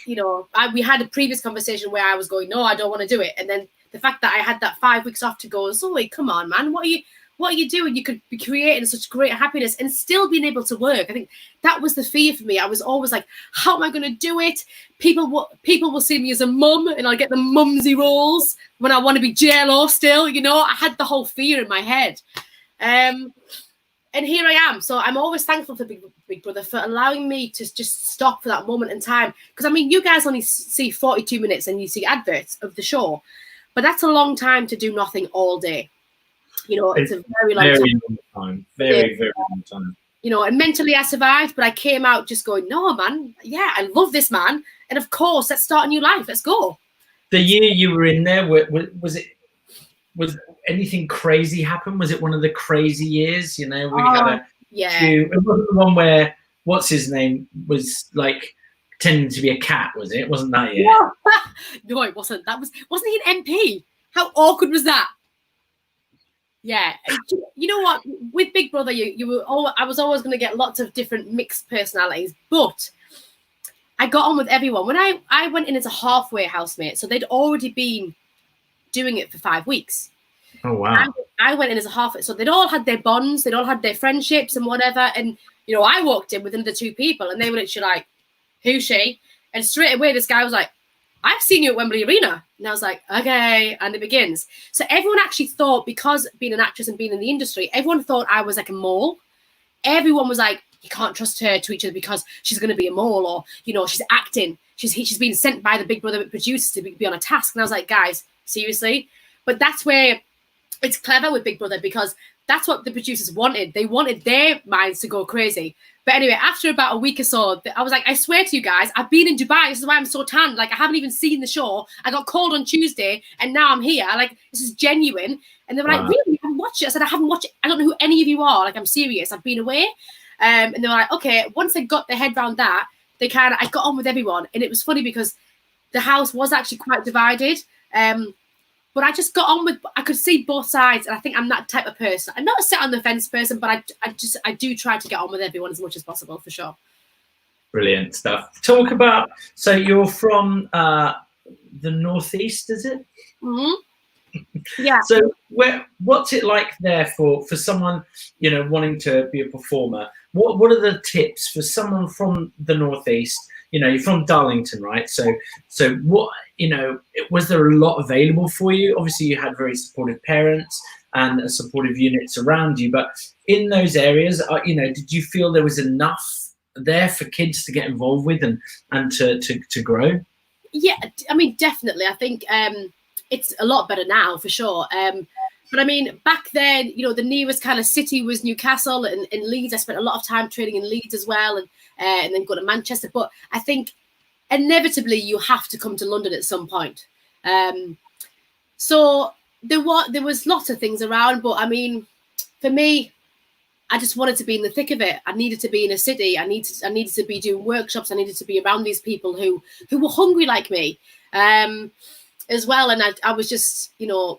you know, we had a previous conversation where I was going, no, I don't want to do it. And then the fact that I had that 5 weeks off to go, Zoe, come on, man, what are you doing? You could be creating such great happiness and still being able to work. I think that was the fear for me. I was always like, how am I going to do it? People will see me as a mum, and I'll get the mumsy roles when I want to be JLo still. You know, I had the whole fear in my head. And here I am. So I'm always thankful for Big Brother for allowing me to just stop for that moment in time. Because, I mean, you guys only see 42 minutes and you see adverts of the show. But that's a long time to do nothing all day. You know, it's a very long time. Very long time. You know, and mentally I survived, but I came out just going, no, man, yeah, I love this man. And, of course, let's start a new life. Let's go. The year you were in there, was anything crazy happen? Was it one of the crazy years? You know, we had it wasn't the one where what's his name was like pretending to be a cat, was it? Wasn't that year? No, it wasn't. Wasn't he an MP? How awkward was that? Yeah, you know what? With Big Brother, I was always going to get lots of different mixed personalities, but I got on with everyone. When I went in as a halfway housemate, so they'd already been doing it for 5 weeks. Oh wow! I went in as a half, so they'd all had their bonds, they'd all had their friendships and whatever. And you know, I walked in with another 2 people, and they were literally like, "Who's she?" And straight away, this guy was like, "I've seen you at Wembley Arena," and I was like, "Okay." And it begins. So everyone actually thought, because being an actress and being in the industry, everyone thought I was like a mole. Everyone was like, "You can't trust her to each other because she's going to be a mole, or you know, she's acting. She's been sent by the Big Brother producers to be on a task." And I was like, "Guys, seriously?" But that's where it's clever with Big Brother, because that's what the producers wanted. They wanted their minds to go crazy. But anyway, after about a week or so, I was like, I swear to you guys, I've been in Dubai. This is why I'm so tan. Like, I haven't even seen the show. I got called on Tuesday, and now I'm here. Like, this is genuine. And they were like, really? You haven't watched it? I said, I haven't watched it. I don't know who any of you are. Like, I'm serious. I've been away. And they were like, okay. Once they got their head around that, I got on with everyone. And it was funny because the house was actually quite divided. But I just got on with, I could see both sides. And I think I'm that type of person. I'm not a sit on the fence person, but I do try to get on with everyone as much as possible, for sure. Brilliant stuff. Talk about, so you're from the Northeast, is it? Mm-hmm. Yeah. So what's it like there for someone, you know, wanting to be a performer? What are the tips for someone from the Northeast? You know, you're from Darlington, right? So what, you know, was there a lot available for you? Obviously, you had very supportive parents and a supportive units around you, but in those areas, you know, did you feel there was enough there for kids to get involved with and to grow? Yeah, I mean, definitely. I think it's a lot better now, for sure. But I mean, back then, you know, the nearest kind of city was Newcastle and Leeds. I spent a lot of time training in Leeds as well, and then go to Manchester. But I think inevitably you have to come to London at some point. So there was lots of things around, but I mean, for me, I just wanted to be in the thick of it. I needed to be in a city. I needed to be doing workshops. I needed to be around these people who were hungry like me, as well. And I was just, you know,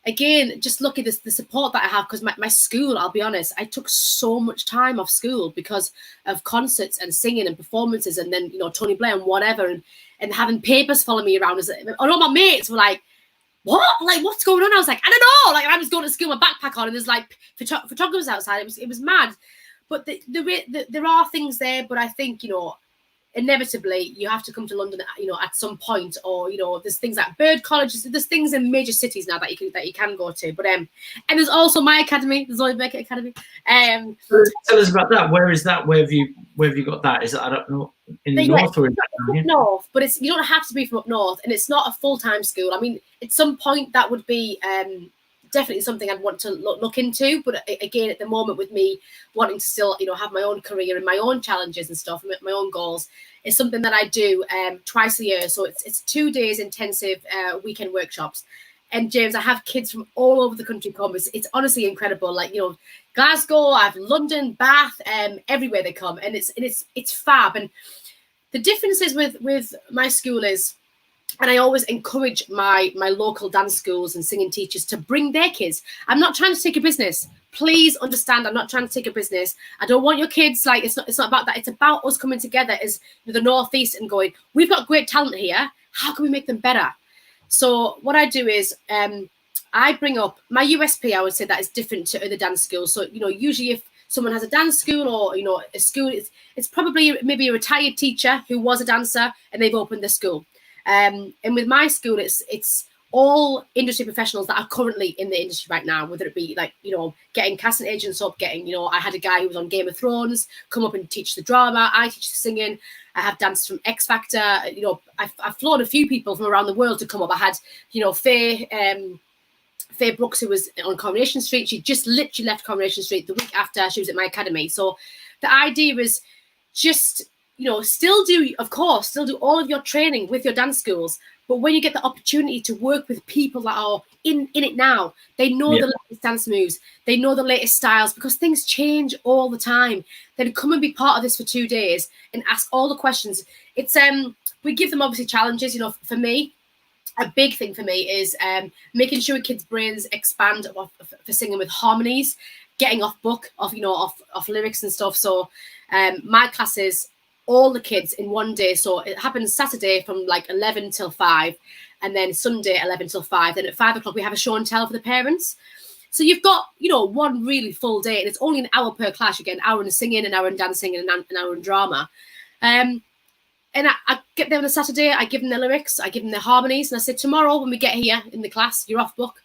again, just look at this, the support that I have, because my school, I'll be honest, I took so much time off school because of concerts and singing and performances, and then, you know, Tony Blair and whatever, and having papers follow me around. And all my mates were like, what? Like, what's going on? I was like, I don't know. Like, I was going to school with my backpack on, and there's like photographers outside. It was mad. But there are things there, but I think, you know, inevitably you have to come to London, you know, at some point, or, you know, there's things like Bird Colleges, there's things in major cities now that you can go to. But and there's also my academy, the Zoe Birkett Academy. Tell us about that. Where is that? Where have you got that? Is it, I don't know, in the north, or is that down here? North, but you don't have to be from up north, and it's not a full-time school. I mean, at some point that would be definitely something I'd want to look into, but again, at the moment, with me wanting to still, you know, have my own career and my own challenges and stuff, and my own goals, it's something that I do twice a year. So it's 2 days intensive weekend workshops. And James, I have kids from all over the country come. It's honestly incredible. Like, you know, Glasgow, I have London, Bath, everywhere they come, and it's fab. And the differences with my school is, And I always encourage my local dance schools and singing teachers to bring their kids. I'm not trying to take a business. Please understand, I'm not trying to take a business. I don't want your kids, like, it's not about that. It's about us coming together as the Northeast and going, we've got great talent here. How can we make them better? So what I do is I bring up my USP. I would say that is different to other dance schools. So, you know, usually if someone has a dance school or, you know, a school, it's probably maybe a retired teacher who was a dancer and they've opened the school. And with my school, it's all industry professionals that are currently in the industry right now, whether it be like, you know, getting casting agents up, getting, you know, I had a guy who was on Game of Thrones come up and teach the drama. I teach the singing. I have danced from X Factor. You know, I've flown a few people from around the world to come up. I had, you know, Faye Brooks, who was on Coronation Street. She just literally left Coronation Street the week after she was at my academy. So the idea is just, you know, still do all of your training with your dance schools. But when you get the opportunity to work with people that are in it now, they know the latest dance moves, they know the latest styles, because things change all the time. Then come and be part of this for 2 days and ask all the questions. It's we give them obviously challenges. You know, for me, a big thing for me is making sure kids' brains expand for singing with harmonies, getting off book, off lyrics and stuff. So my classes, all the kids in one day. So it happens Saturday from like 11 till 5, and then Sunday 11 till 5. Then at 5 o'clock we have a show and tell for the parents. So you've got, you know, one really full day, and it's only an hour per class. You get an hour in singing, an hour in dancing, and an hour in drama. And I get them on a Saturday, I give them their lyrics, I give them their harmonies, and I said, tomorrow when we get here in the class, you're off book.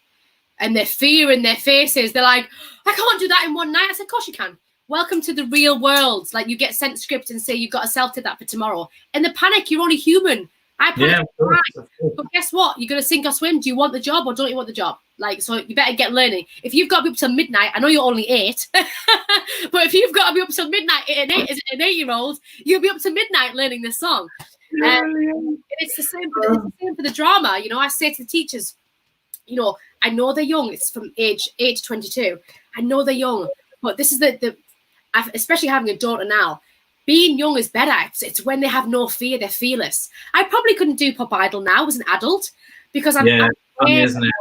And their fear in their faces, they're like, I can't do that in one night. I said, of course you can. Welcome to the real world. Like, you get sent script and say you've got to self-tape that for tomorrow. And the panic, you're only human. I panic. Yeah, but guess what? You're going to sink or swim. Do you want the job or don't you want the job? Like, so you better get learning. If you've got to be up till midnight, I know you're only 8, but if you've got to be up till midnight as an 8-year-old, you'll be up to midnight learning this song. And it's the same for the drama. You know, I say to the teachers, you know, I know they're young. It's from age 8 to 22. I know they're young, but this is especially having a daughter now, being young is better. It's when they have no fear, they're fearless. I probably couldn't do Pop Idol now as an adult because I'm aware, isn't it?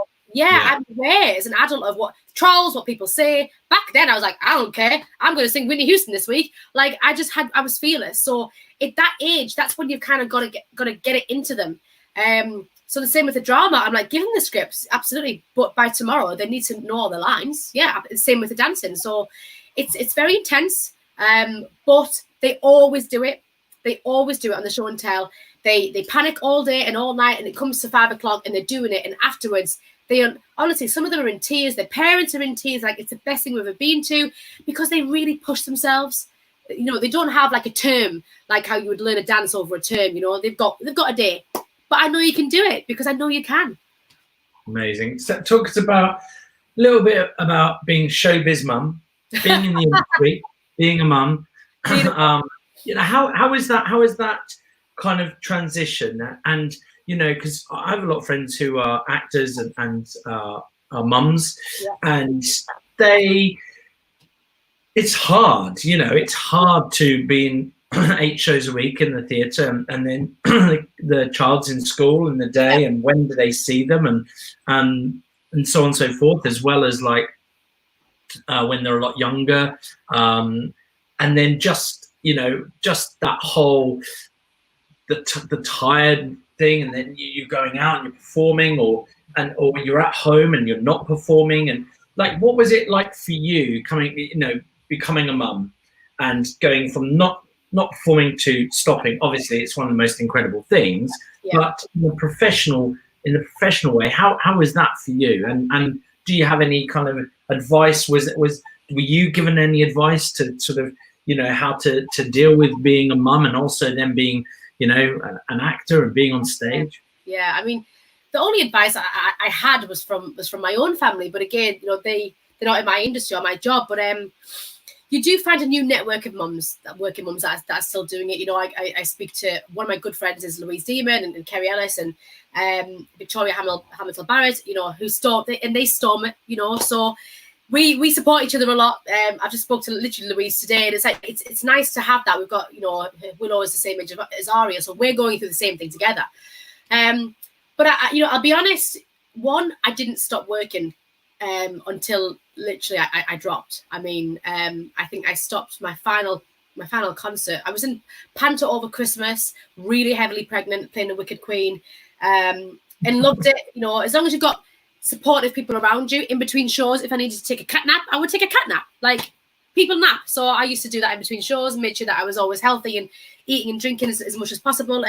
I'm aware as an adult of what trolls, what people say. Back then I was like, I don't care. I'm going to sing Whitney Houston this week. Like, I was fearless. So at that age, that's when you've kind of got to get it into them. So the same with the drama. I'm like, give them the scripts, absolutely. But by tomorrow, they need to know all the lines. Yeah, same with the dancing. So it's very intense, but they always do it. They always do it on the show and tell. They panic all day and all night, and it comes to 5 o'clock, and they're doing it. And afterwards, honestly, some of them are in tears. Their parents are in tears. Like, it's the best thing we've ever been to, because they really push themselves. You know, they don't have like a term, like how you would learn a dance over a term. You know, they've got a day. But I know you can do it because I know you can. Amazing. So talk us a little bit about being showbiz mum, being in the industry, being a mum. You know, how is that kind of transition? And you know, because I have a lot of friends who are actors and are mums, and it's hard. You know, it's hard to be in 8 shows a week in the theatre, and then the child's in school in the day, and when do they see them, and so on and so forth, as well as like when they're a lot younger, and then just that whole the tired thing, and then you're going out and you're performing, or you're at home and you're not performing, and like, what was it like for you becoming a mum and going from not performing to stopping? Obviously, it's one of the most incredible things, but in the professional way, how was that for you? And do you have any kind of advice? Were you given any advice to sort of, you know, how to deal with being a mum and also then being, you know, an actor and being on stage? Yeah, I mean, the only advice I had was from my own family, but again, you know, they're not in my industry or my job, but you do find a new network of mums, working mums that are still doing it. You know, I speak to, one of my good friends is Louise Demon and Kerry Ellis and Victoria Hamilton Barrett, you know, who storm it, you know, so we support each other a lot. I've just spoke to literally Louise today, and it's like, it's nice to have that. We've got, you know, Willow is the same age as Aria, so we're going through the same thing together. But I'll be honest. One, I didn't stop working until literally I dropped. I mean, I think I stopped my final concert. I was in Panto over Christmas, really heavily pregnant, playing the Wicked Queen, and loved it. You know, as long as you've got supportive people around you in between shows. If I needed to take a cat nap, I would take a cat nap. Like, people nap. So I used to do that in between shows and made sure that I was always healthy and eating and drinking as much as possible.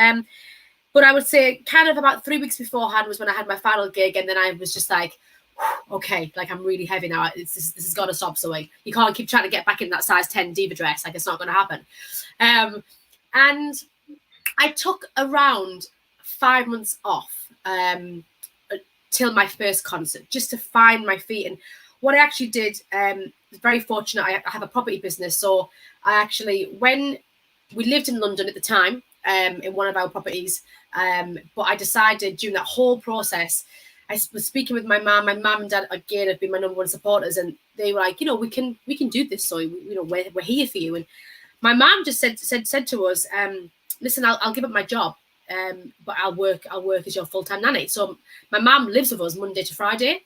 But I would say kind of about 3 weeks beforehand was when I had my final gig, and then I was just like, okay, like, I'm really heavy now. This has got to stop, Zoe. You can't keep trying to get back in that size 10 diva dress. Like, it's not going to happen. And I took around 5 months off till my first concert, just to find my feet. And what I actually did, was very fortunate. I have a property business. So I actually, when we lived in London at the time, in one of our properties, but I decided during that whole process, I was speaking with my mum. My mum and dad, again, have been my number one supporters, and they were like, you know, we can do this. So, you know, we're here for you. And my mum just said to us, listen, I'll give up my job, but I'll work as your full-time nanny. So my mum lives with us Monday to Friday,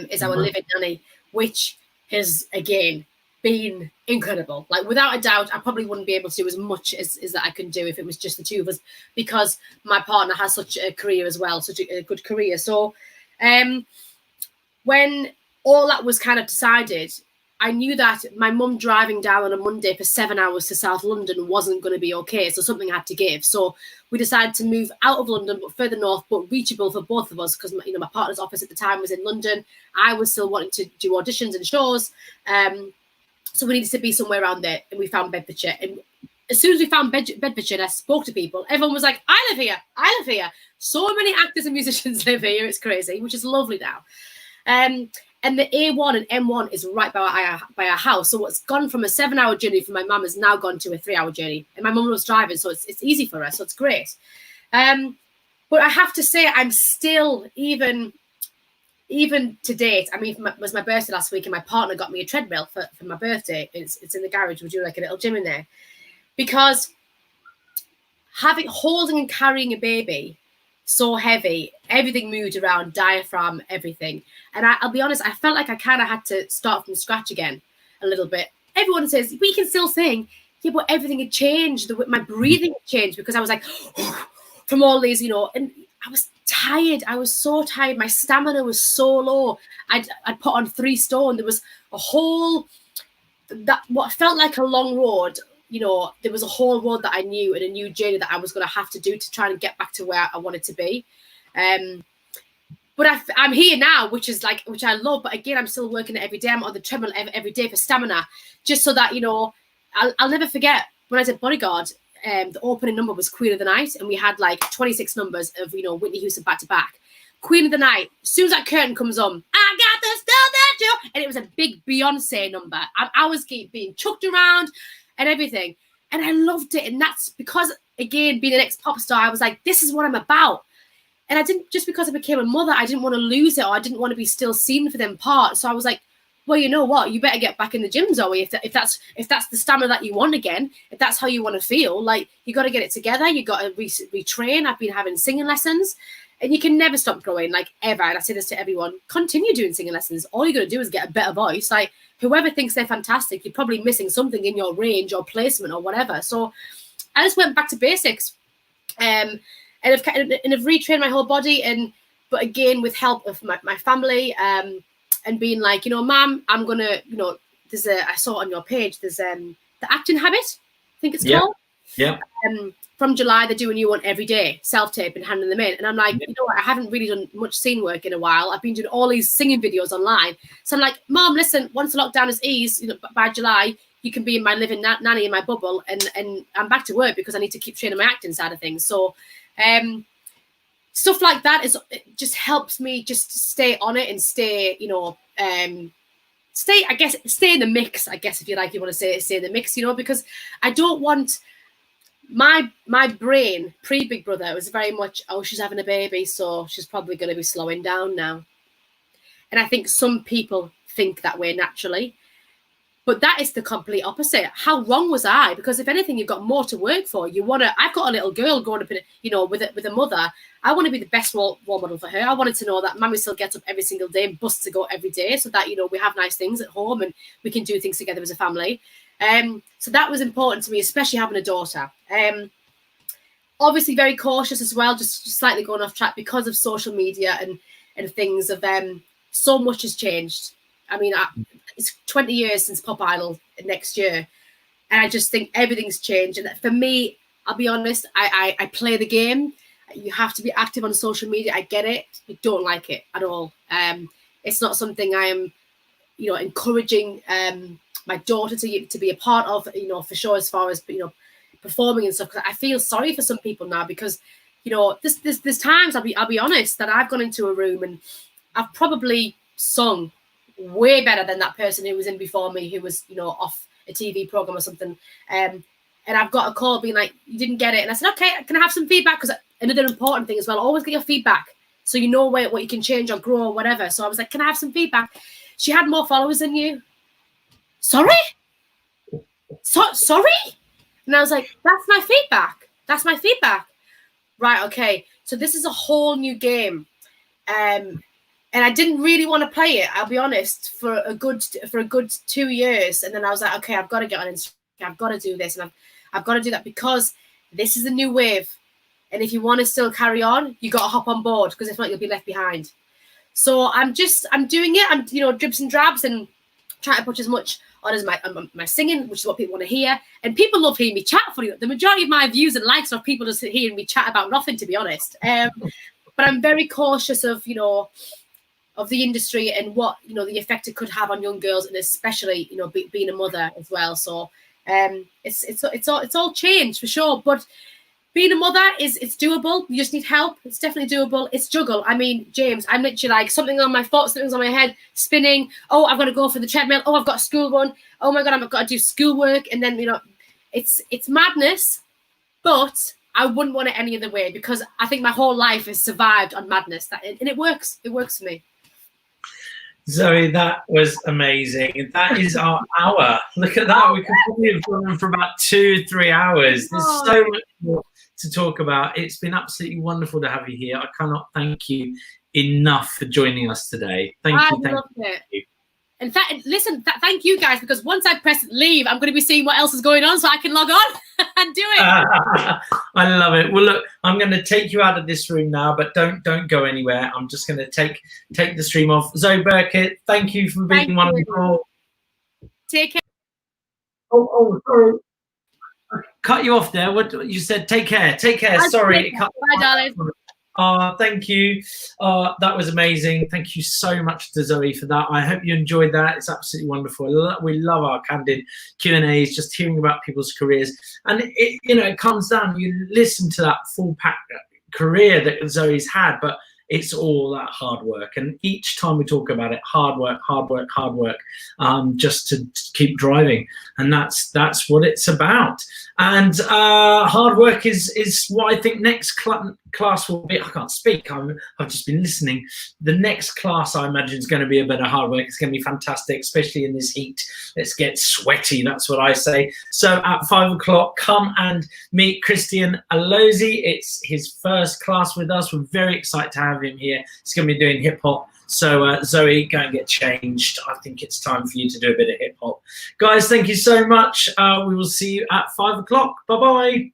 is our living nanny, which has, again, been incredible. Like, without a doubt, I probably wouldn't be able to do as much as that I can do if it was just the two of us, because my partner has such a career as well, such a good career. So when all that was kind of decided, I knew that my mum driving down on a Monday for 7 hours to South London wasn't going to be okay. So something had to give. So we decided to move out of London, but further north, but reachable for both of us, because, you know, my partner's office at the time was in London. I was still wanting to do auditions and shows. So we needed to be somewhere around there, and we found Bedfordshire. And as soon as we found Bedfordshire and I spoke to people, everyone was like, I live here. I live here. So many actors and musicians live here. It's crazy, which is lovely now. And the A1 and M1 is right by our house. So what's gone from a 7-hour journey for my mum has now gone to a 3-hour journey. And my mum was driving, so it's easy for us. So it's great. But I have to say, I'm still, even to date, I mean, it was my birthday last week, and my partner got me a treadmill for my birthday. It's in the garage. We do like a little gym in there, because holding and carrying a baby so heavy, everything moved around, diaphragm, everything. And I'll be honest, I felt like I kind of had to start from scratch again a little bit. Everyone says we can still sing, yeah, but everything had changed. My breathing had changed, because I was like, from all these, you know, and I was tired. I was so tired. My stamina was so low. I'd put on 3 stone. There was a whole, what felt like a long road. You know, there was a whole road that I knew, and a new journey that I was going to have to do to try and get back to where I wanted to be. But I'm here now, which I love. But again, I'm still working it every day. I'm on the treadmill every day for stamina, just so that, you know, I'll never forget when I did Bodyguard. The opening number was Queen of the Night, and we had like 26 numbers of, you know, Whitney Houston back to back. Queen of the Night, as soon as that curtain comes on, I got the stuff that you, and it was a big Beyonce number. I was being chucked around and everything, and I loved it. And that's because, again, being an ex-pop star, I was like, this is what I'm about. And I didn't, just because I became a mother, I didn't want to lose it, or I didn't want to be still seen for them parts. So I was like, well, you know what? You better get back in the gym, Zoe. If that's the stamina that you want again, if that's how you want to feel, like, you got to get it together. You got to retrain. I've been having singing lessons, and you can never stop growing, like, ever. And I say this to everyone: continue doing singing lessons. All you got to do is get a better voice. Like, whoever thinks they're fantastic, you're probably missing something in your range or placement or whatever. So I just went back to basics, and I've retrained my whole body, but again, with help of my family. And being like, you know, Mom, I'm going to, you know, I saw on your page, there's the Acting Habit, I think it's called. Yeah. From July, they do a new one every day, self-tape and handing them in. And I'm like, you know what, I haven't really done much scene work in a while. I've been doing all these singing videos online. So I'm like, Mom, listen, once the lockdown is eased, you know, by July, you can be in my living nanny in my bubble, and I'm back to work, because I need to keep training my acting side of things. So, stuff like that it just helps me just stay on it and stay, you know, stay in the mix, I guess, if you like, you want to stay in the mix, you know, because I don't want my brain pre-Big Brother was very much, oh, she's having a baby, so she's probably going to be slowing down now. And I think some people think that way naturally. But that is the complete opposite. How wrong was I? Because if anything, you've got more to work for. I've got a little girl growing up, with a mother. I want to be the best role model for her. I wanted to know that Mummy still gets up every single day and busts to go every day, so that, we have nice things at home and we can do things together as a family. So that was important to me, especially having a daughter. Obviously very cautious as well, just slightly going off track because of social media and things of so much has changed. I mean, it's 20 years since Pop Idol next year, and I just think everything's changed. And for me, I'll be honest, I play the game. You have to be active on social media. I get it. I don't like it at all. It's not something I am, encouraging my daughter to be a part of, for sure, as far as, performing and stuff. Because I feel sorry for some people now because, there's times, I'll be honest, that I've gone into a room and I've probably sung way better than that person who was in before me, who was, off a TV program or something. And I've got a call being like, you didn't get it. And I said, okay, can I have some feedback? Because another important thing as well, always get your feedback so you know what you can change or grow or whatever. So I was like, can I have some feedback? She had more followers than you. Sorry? Sorry? And I was like, that's my feedback. That's my feedback. Right, okay. So this is a whole new game. And I didn't really want to play it, I'll be honest, for a good 2 years. And then I was like, okay, I've got to get on Instagram. I've got to do this. And I've got to do that because this is a new wave. And if you want to still carry on, you got to hop on board, because if not, you'll be left behind. So I'm doing it. I'm, dribs and drabs and trying to put as much on as my singing, which is what people want to hear. And people love hearing me chat. Funny, the majority of my views and likes are people just hearing me chat about nothing, to be honest. But I'm very cautious of, of the industry and what, the effect it could have on young girls, and especially, being a mother as well. So it's all changed for sure. But being a mother it's doable. You just need help. It's definitely doable. It's juggle. I mean, James, I'm literally like something on my foot, something's on my head, spinning. Oh, I've got to go for the treadmill. Oh, I've got a school run. Oh my God, I've got to do schoolwork. And then, it's madness, but I wouldn't want it any other way, because I think my whole life has survived on madness. And it works. It works for me. Zoe, that was amazing. That is our hour. Look at that. We could probably have gone on for about 2-3 hours. There's so much more to talk about. It's been absolutely wonderful to have you here. I cannot thank you enough for joining us today. Thank you. In fact, listen, thank you guys, because once I press leave, I'm going to be seeing what else is going on so I can log on and do it. I love it. Well, look, I'm going to take you out of this room now, but don't go anywhere. I'm just going to take the stream off. Zoe Birkett, thank you for being wonderful. Take care. Oh, sorry. I cut you off there. What you said? Take care. Take care. Sorry. Bye, darling. Thank you. That was amazing. Thank you so much to Zoe for that. I hope you enjoyed that. It's absolutely wonderful. We love our candid Q&As, just hearing about people's careers. And it comes down, you listen to that full pack career that Zoe's had, but it's all that hard work. And each time we talk about it, hard work, just to keep driving. And that's what it's about. And hard work is what I think next class will be. I can't speak. I've just been listening. The next class, I imagine, is going to be a bit of hard work. It's going to be fantastic, especially in this heat. Let's get sweaty. That's what I say. So at 5 o'clock, come and meet Christian Alozi. It's his first class with us. We're very excited to have him here. He's going to be doing hip hop. So Zoe, go and get changed. I think it's time for you to do a bit of hip hop. Guys, thank you so much. We will see you at 5 o'clock. Bye-bye.